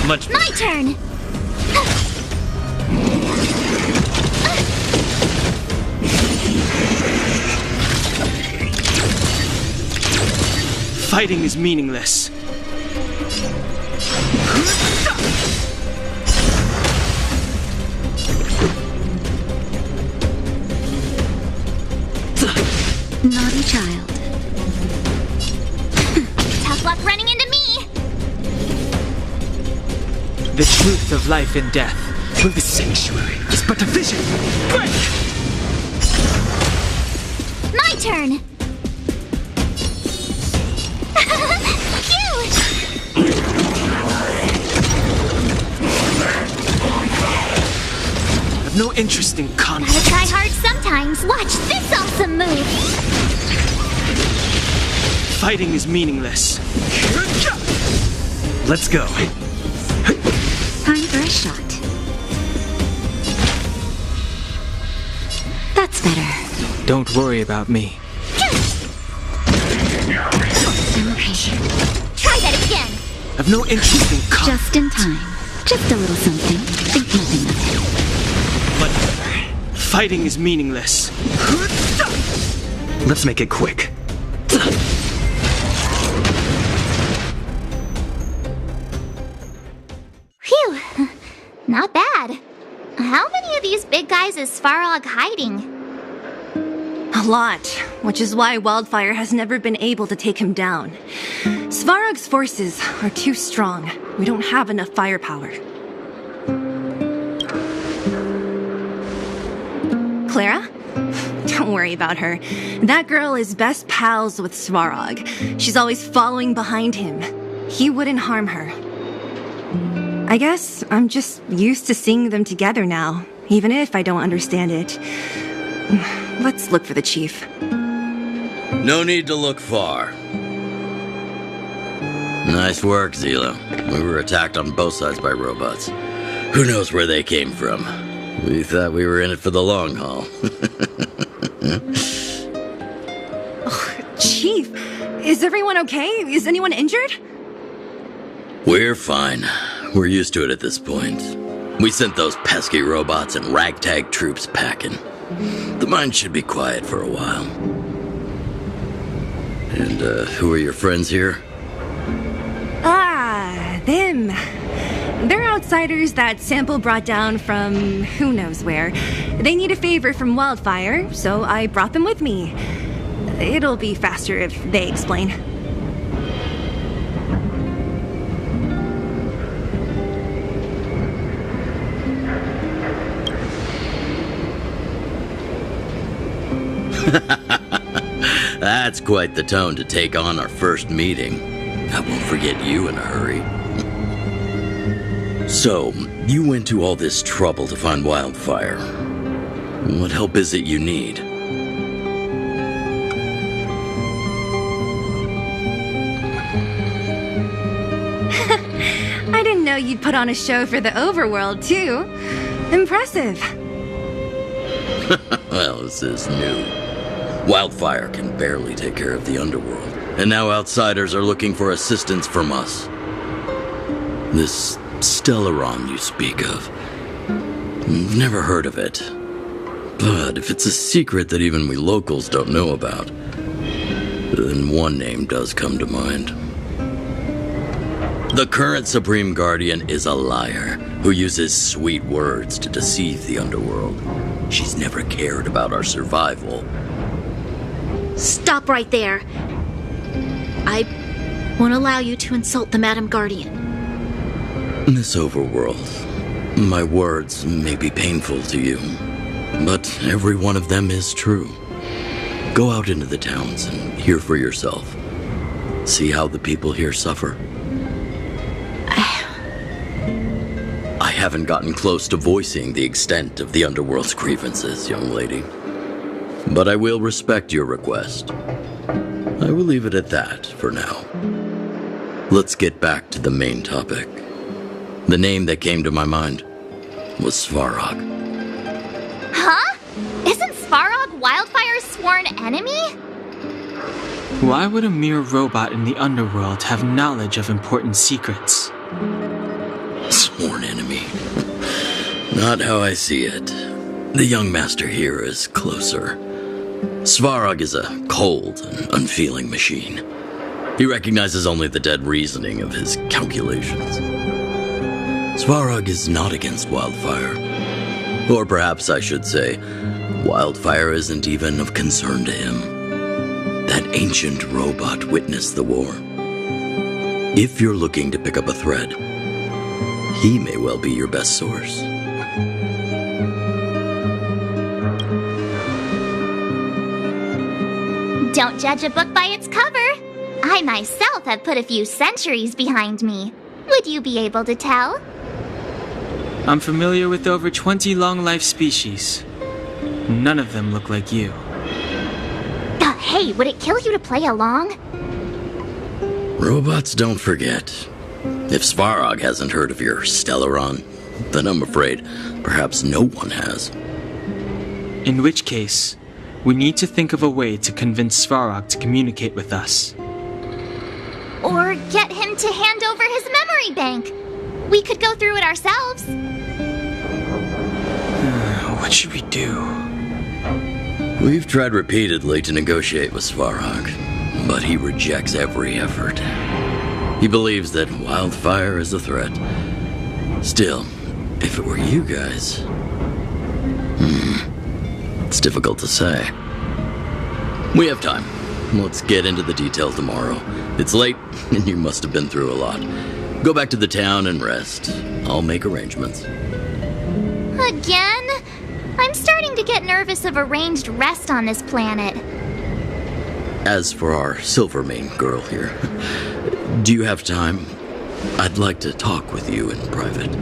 E: My turn!
K: Fighting is meaningless.
D: Naughty child.
E: Tough luck running into me!
P: The truth of life and death. For the sanctuary is but a vision. Break!
E: My turn!
K: I've no interest in conflict.
E: Gotta try hard sometimes. Watch this awesome move!
K: Fighting is meaningless.
A: Let's go.
D: Time for a shot. That's better.
K: Don't worry about me.
E: Try that again!
K: I've no interest in conflict.
D: Just in time. Just a little something. Think nothing of it.
K: Much better. Fighting is meaningless.
A: Let's make it quick.
E: Phew! Not bad. How many of these big guys is Svarog hiding?
B: A lot, which is why Wildfire has never been able to take him down. Svarog's forces are too strong. We don't have enough firepower. Clara? Don't worry about her. That girl is best pals with Svarog. She's always following behind him. He wouldn't harm her. I guess I'm just used to seeing them together now, even if I don't understand it. Let's look for the chief.
Q: No need to look far. Nice work, Zila. We were attacked on both sides by robots. Who knows where they came from? We thought we were in it for the long haul.
B: Chief, is everyone okay? Is anyone injured?
Q: We're fine. We're used to it at this point. We sent those pesky robots and ragtag troops packing. The mine should be quiet for a while. And, who are your friends here?
B: Ah, them. They're outsiders that Sample brought down from who knows where. They need a favor from Wildfire, so I brought them with me. It'll be faster if they explain.
Q: That's quite the tone to take on our first meeting. I won't forget you in a hurry. So, you went to all this trouble to find Wildfire. What help is it you need?
B: I didn't know know you'd put on a show for the overworld, too. Impressive.
Q: Well, this is new. Wildfire can barely take care of the underworld, and now outsiders are looking for assistance from us. This Stellaron you speak of, I've never heard of it. But if it's a secret that even we locals don't know about, then one name does come to mind. The current Supreme Guardian is a liar who uses sweet words to deceive the underworld. She's never cared about our survival.
C: Stop right there. I won't allow you to insult the Madam Guardian.
Q: This overworld, my words may be painful to you, but every one of them is true. Go out into the towns and hear for yourself. See how the people here suffer. I haven't gotten close to voicing the extent of the underworld's grievances, young lady. But I will respect your request. I will leave it at that for now. Let's get back to the main topic. The name that came to my mind was Svarog.
E: Huh? Isn't Svarog Wildfire's sworn enemy?
K: Why would a mere robot in the underworld have knowledge of important secrets?
Q: Sworn enemy. Not how I see it. The young master here is closer. Svarog is a cold and unfeeling machine. He recognizes only the dead reasoning of his calculations. Svarog is not against Wildfire. Or perhaps I should say, Wildfire isn't even of concern to him. That ancient robot witnessed the war. If you're looking to pick up a thread, he may well be your best source.
E: Don't judge a book by its cover. I myself have put a few centuries behind me. Would you be able to tell?
K: I'm familiar with over 20 long-life species. None of them look like you.
E: Hey, would it kill you to play along?
Q: Robots don't forget. If Svarog hasn't heard of your Stellaron, then I'm afraid perhaps no one has.
K: In which case, we need to think of a way to convince Svarog to communicate with us.
E: Or get him to hand over his memory bank. We could go through it ourselves.
K: What should we do?
Q: We've tried repeatedly to negotiate with Svarog, but he rejects every effort. He believes that Wildfire is a threat. Still, if it were you guys... it's difficult to say. We have time. Let's get into the detail tomorrow. It's late, and you must have been through a lot. Go back to the town and rest. I'll make arrangements.
E: Again? I'm starting to get nervous of arranged rest on this planet.
Q: As for our Silvermane girl here, do you have time? I'd like to talk with you in private.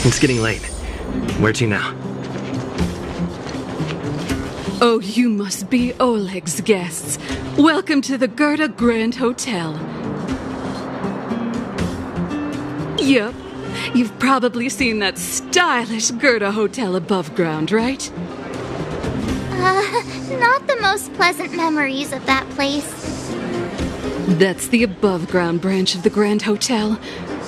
A: It's getting late. Where to now?
R: Oh, you must be Oleg's guests. Welcome to the Gerda Grand Hotel. Yep, you've probably seen that stylish Gerda Hotel above ground, right?
E: Not the most pleasant memories of that place.
R: That's the above-ground branch of the Grand Hotel.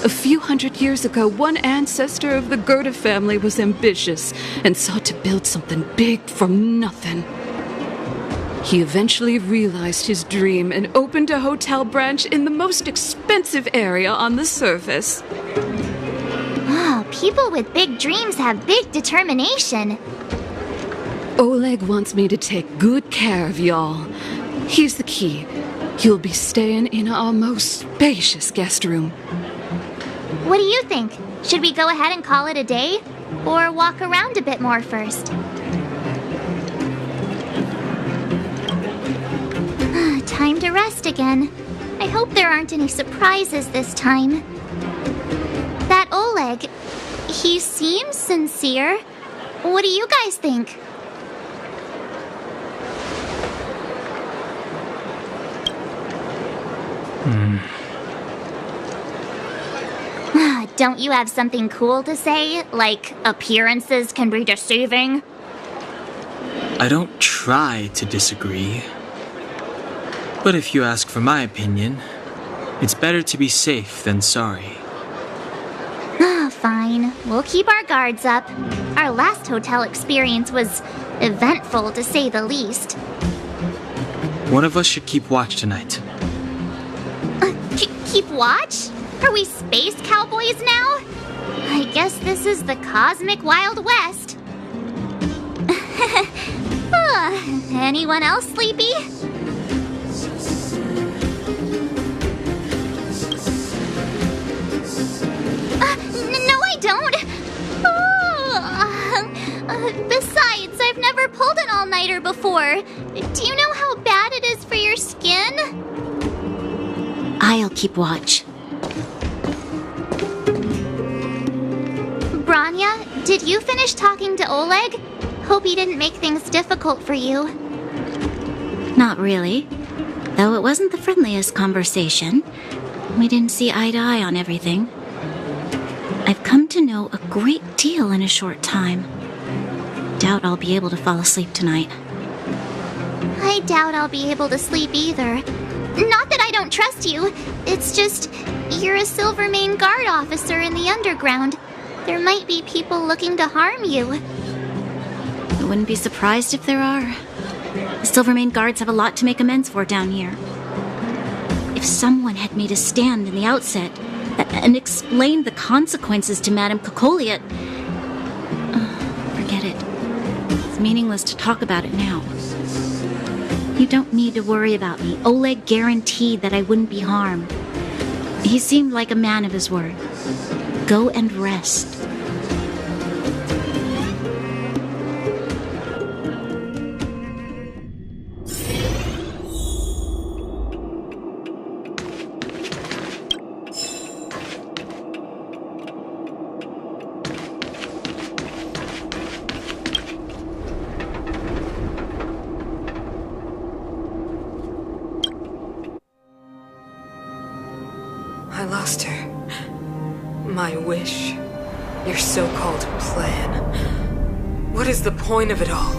R: A few hundred years ago, one ancestor of the Gerda family was ambitious and sought to build something big from nothing. He eventually realized his dream and opened a hotel branch in the most expensive area on the surface.
E: Oh, people with big dreams have big determination.
R: Oleg wants me to take good care of y'all. Here's the key. You'll be staying in our most spacious guest room.
E: What do you think? Should we go ahead and call it a day? Or walk around a bit more first? Time to rest again. I hope there aren't any surprises this time. That Oleg, he seems sincere. What do you guys think? Don't you have something cool to say? Like, appearances can be deceiving?
K: I don't try to disagree. But if you ask for my opinion, it's better to be safe than sorry.
E: Fine. We'll keep our guards up. Our last hotel experience was eventful, to say the least.
K: One of us should keep watch tonight.
E: Keep watch? Are we space cowboys now? I guess this is the cosmic Wild West. Anyone else sleepy? No, I don't. Besides, I've never pulled an all-nighter before. Do you know how bad it is for your skin?
C: I'll keep watch.
E: Branya, did you finish talking to Oleg? Hope he didn't make things difficult for you.
C: Not really. Though it wasn't the friendliest conversation. We didn't see eye to eye on everything. I've come to know a great deal in a short time. Doubt I'll be able to fall asleep tonight.
E: I doubt I'll be able to sleep either. Not that I don't trust you. It's just, you're a Silvermane Guard officer in the underground. There might be people looking to harm you.
C: I wouldn't be surprised if there are. The Silvermane Guards have a lot to make amends for down here. If someone had made a stand in the outset and explained the consequences to Madame Kokoliet... forget it. It's meaningless to talk about it now. You don't need to worry about me. Oleg guaranteed that I wouldn't be harmed. He seemed like a man of his word. Go and rest.
L: I lost her. My wish. Your so-called plan. What is the point of it all?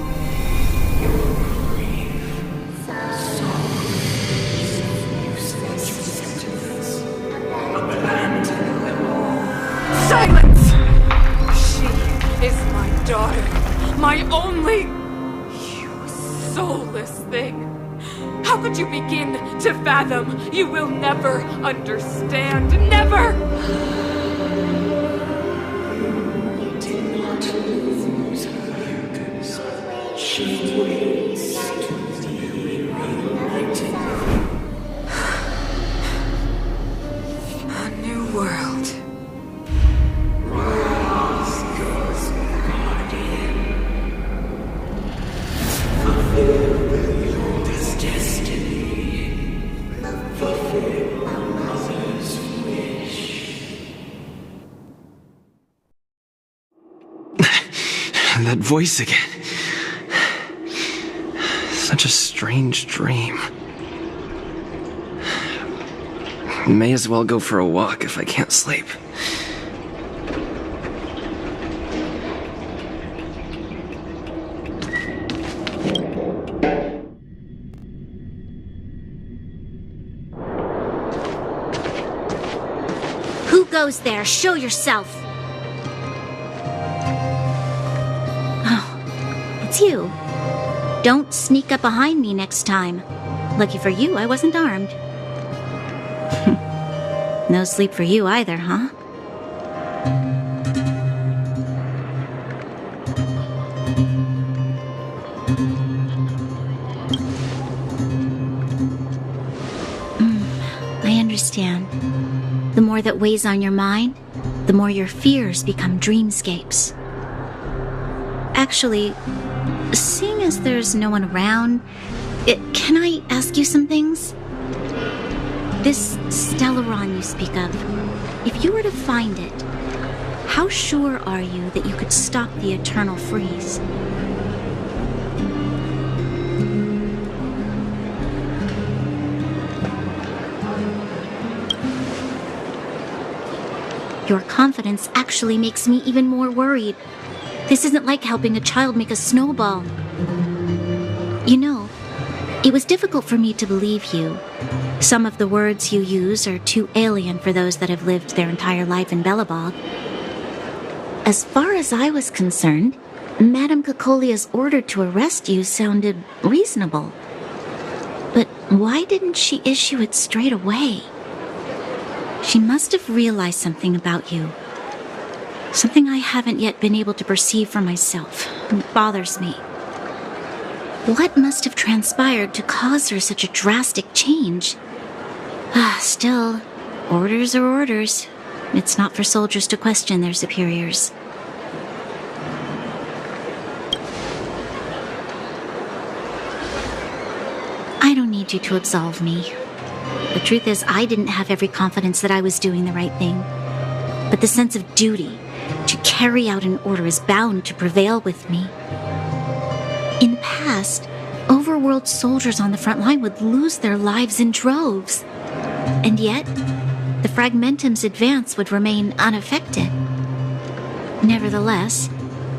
L: Silence! She is my daughter. My only... You soulless thing. How could you begin to fathom? You will never understand. Never! You did not lose her. She waits to be reunited. A new world. Rise, God's guardian. Fulfill your destiny. Fulfill a mother's wish.
A: That voice again. Such a strange dream. May as well go for a walk if I can't sleep.
C: Who goes there? Show yourself. Oh, it's you. Don't sneak up behind me next time. Lucky for you, I wasn't armed. No sleep for you either, huh? I understand. The more that weighs on your mind, the more your fears become dreamscapes. Actually, seeing as there's no one around, can I ask you some things? This Stellaron you speak of, if you were to find it, how sure are you that you could stop the eternal freeze? Your confidence actually makes me even more worried. This isn't like helping a child make a snowball. You know, it was difficult for me to believe you. Some of the words you use are too alien for those that have lived their entire life in Belobog. As far as I was concerned, Madame Cocolia's order to arrest you sounded reasonable. But why didn't she issue it straight away? She must have realized something about you. Something I haven't yet been able to perceive for myself. It bothers me. What must have transpired to cause her such a drastic change? Still, orders are orders. It's not for soldiers to question their superiors. I don't need you to absolve me. The truth is, I didn't have every confidence that I was doing the right thing. But the sense of duty to carry out an order is bound to prevail with me. In the past, overworld soldiers on the front line would lose their lives in droves. And yet, the Fragmentum's advance would remain unaffected. Nevertheless,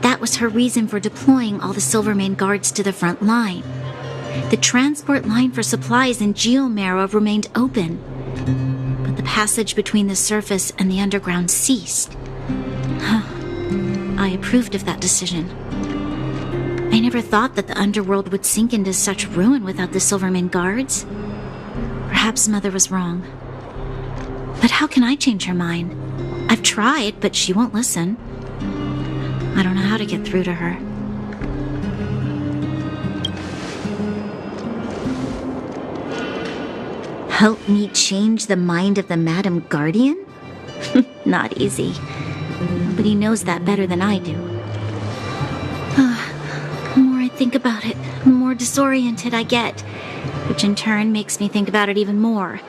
C: that was her reason for deploying all the Silvermane guards to the front line. The transport line for supplies in Geomera remained open, but the passage between the surface and the underground ceased. I approved of that decision. I never thought that the underworld would sink into such ruin without the Silvermane guards. Perhaps Mother was wrong. But how can I change her mind? I've tried, but she won't listen. I don't know how to get through to her. Help me change the mind of the Madam Guardian? Not easy. Nobody knows that better than I do. The more I think about it, the more disoriented I get, which in turn makes me think about it even more.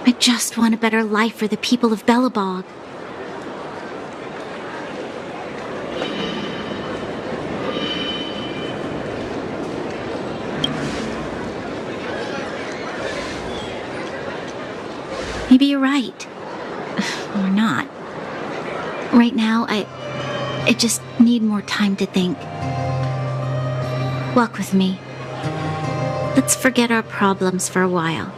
C: I just want a better life for the people of Belobog. Maybe you're right. Or not. Right now, I just need more time to think. Walk with me. Let's forget our problems for a while.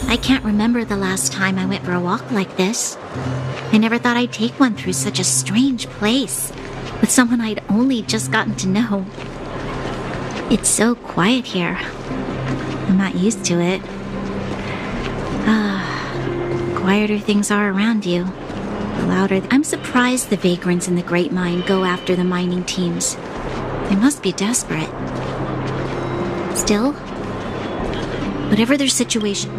C: I can't remember the last time I went for a walk like this. I never thought I'd take one through such a strange place, with someone I'd only just gotten to know. It's so quiet here. I'm not used to it. Quieter things are around you, the louder. I'm surprised the vagrants in the Great Mine go after the mining teams. They must be desperate. Still, whatever their situation,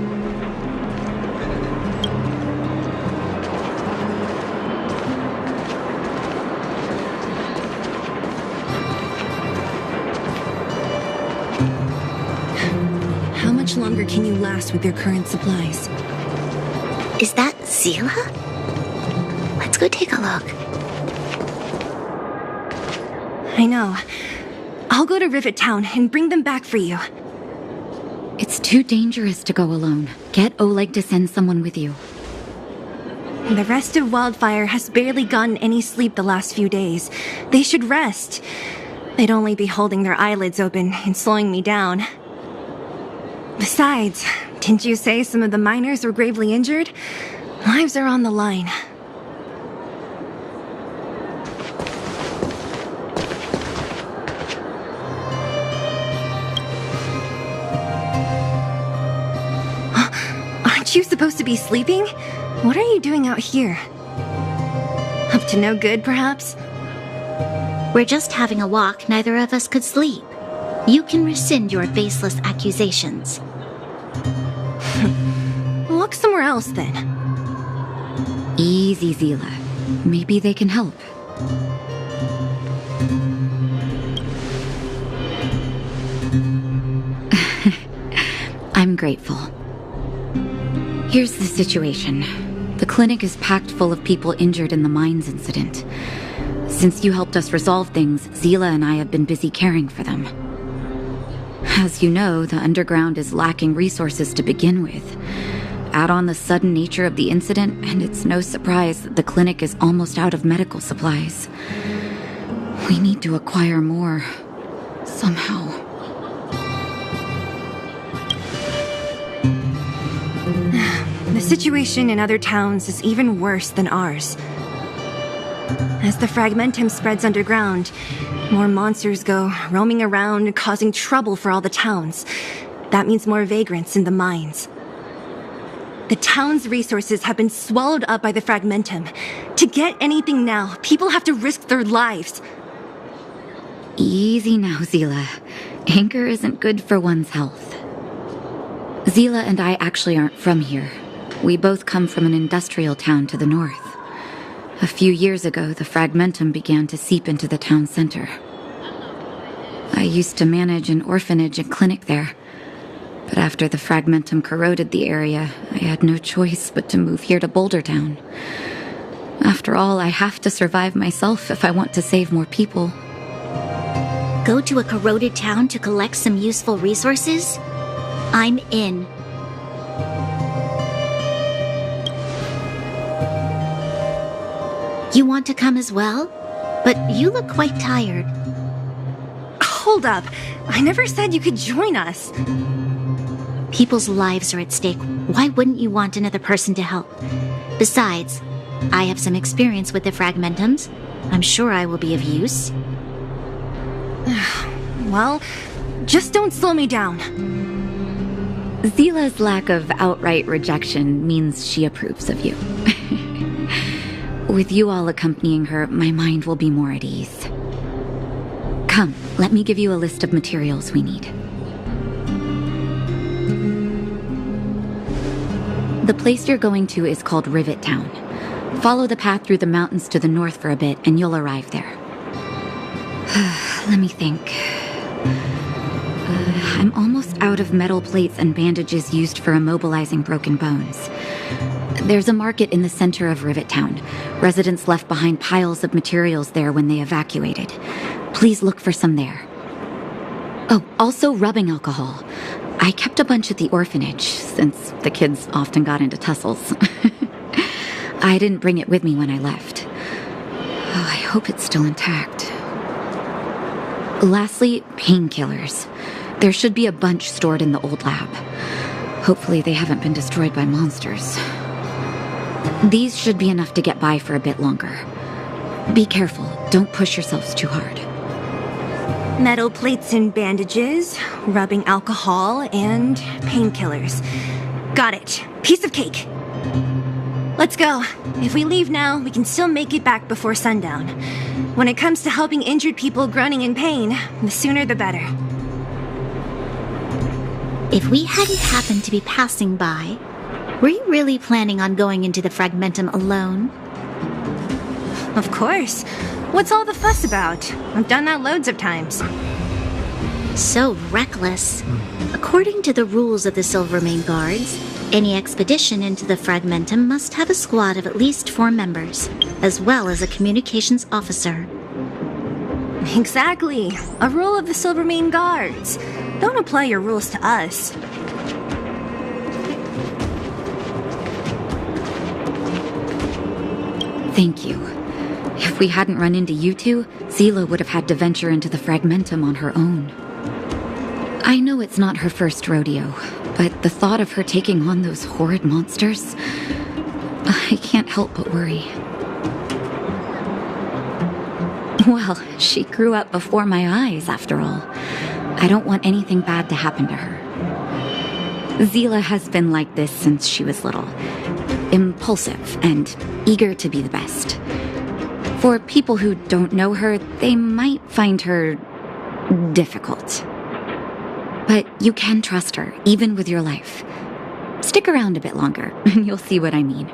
B: longer can you last with your current supplies?
C: Is that Zila? Let's go take a look.
B: I know. I'll go to Rivet Town and bring them back for you.
D: It's too dangerous to go alone. Get Oleg to send someone with you.
B: The rest of Wildfire has barely gotten any sleep the last few days. They should rest. They'd only be holding their eyelids open and slowing me down. Besides, didn't you say some of the miners were gravely injured? Lives are on the line. Aren't you supposed to be sleeping? What are you doing out here? Up to no good, perhaps?
C: We're just having a walk. Neither of us could sleep. You can rescind your baseless accusations.
B: Look somewhere else, then.
D: Easy, Zila. Maybe they can help. I'm grateful. Here's the situation. The clinic is packed full of people injured in the mines incident. Since you helped us resolve things, Zila and I have been busy caring for them. As you know, the underground is lacking resources to begin with. Add on the sudden nature of the incident, and it's no surprise that the clinic is almost out of medical supplies. We need to acquire more. Somehow.
B: The situation in other towns is even worse than ours. As the fragmentum spreads underground, more monsters go roaming around, causing trouble for all the towns. That means more vagrants in the mines. The town's resources have been swallowed up by the fragmentum. To get anything now, people have to risk their lives.
D: Easy now, Zila. Anger isn't good for one's health. Zila and I actually aren't from here. We both come from an industrial town to the north. A few years ago, the fragmentum began to seep into the town center. I used to manage an orphanage and clinic there. But after the fragmentum corroded the area, I had no choice but to move here to Boulder Town. After all, I have to survive myself if I want to save more people.
C: Go to a corroded town to collect some useful resources? I'm in. You want to come as well? But you look quite tired.
B: Hold up. I never said you could join us.
C: People's lives are at stake. Why wouldn't you want another person to help? Besides, I have some experience with the fragmentums. I'm sure I will be of use.
B: Well, just don't slow me down.
D: Zila's lack of outright rejection means she approves of you. With you all accompanying her, my mind will be more at ease. Come, let me give you a list of materials we need. The place you're going to is called Rivet Town. Follow the path through the mountains to the north for a bit, and you'll arrive there. Let me think. I'm almost out of metal plates and bandages used for immobilizing broken bones. There's a market in the center of Rivet Town. Residents left behind piles of materials there when they evacuated. Please look for some there. Oh, also rubbing alcohol. I kept a bunch at the orphanage, since the kids often got into tussles. I didn't bring it with me when I left. Oh, I hope it's still intact. Lastly, painkillers. There should be a bunch stored in the old lab. Hopefully they haven't been destroyed by monsters. These should be enough to get by for a bit longer. Be careful, don't push yourselves too hard.
B: Metal plates and bandages, rubbing alcohol, and painkillers. Got it. Piece of cake. Let's go. If we leave now, we can still make it back before sundown. When it comes to helping injured people groaning in pain, the sooner the better.
C: If we hadn't happened to be passing by, were you really planning on going into the fragmentum alone?
B: Of course. What's all the fuss about? I've done that loads of times.
C: So reckless. According to the rules of the Silvermane Guards, any expedition into the Fragmentum must have a squad of at least 4 members, as well as a communications officer.
B: Exactly. A rule of the Silvermane Guards. Don't apply your rules to us.
D: Thank you. If we hadn't run into you two, Zila would have had to venture into the Fragmentum on her own. I know it's not her first rodeo, but the thought of her taking on those horrid monsters, I can't help but worry. Well, she grew up before my eyes, after all. I don't want anything bad to happen to her. Zila has been like this since she was little. Impulsive and eager to be the best. For people who don't know her, they might find her difficult. But you can trust her, even with your life. Stick around a bit longer, and you'll see what I mean.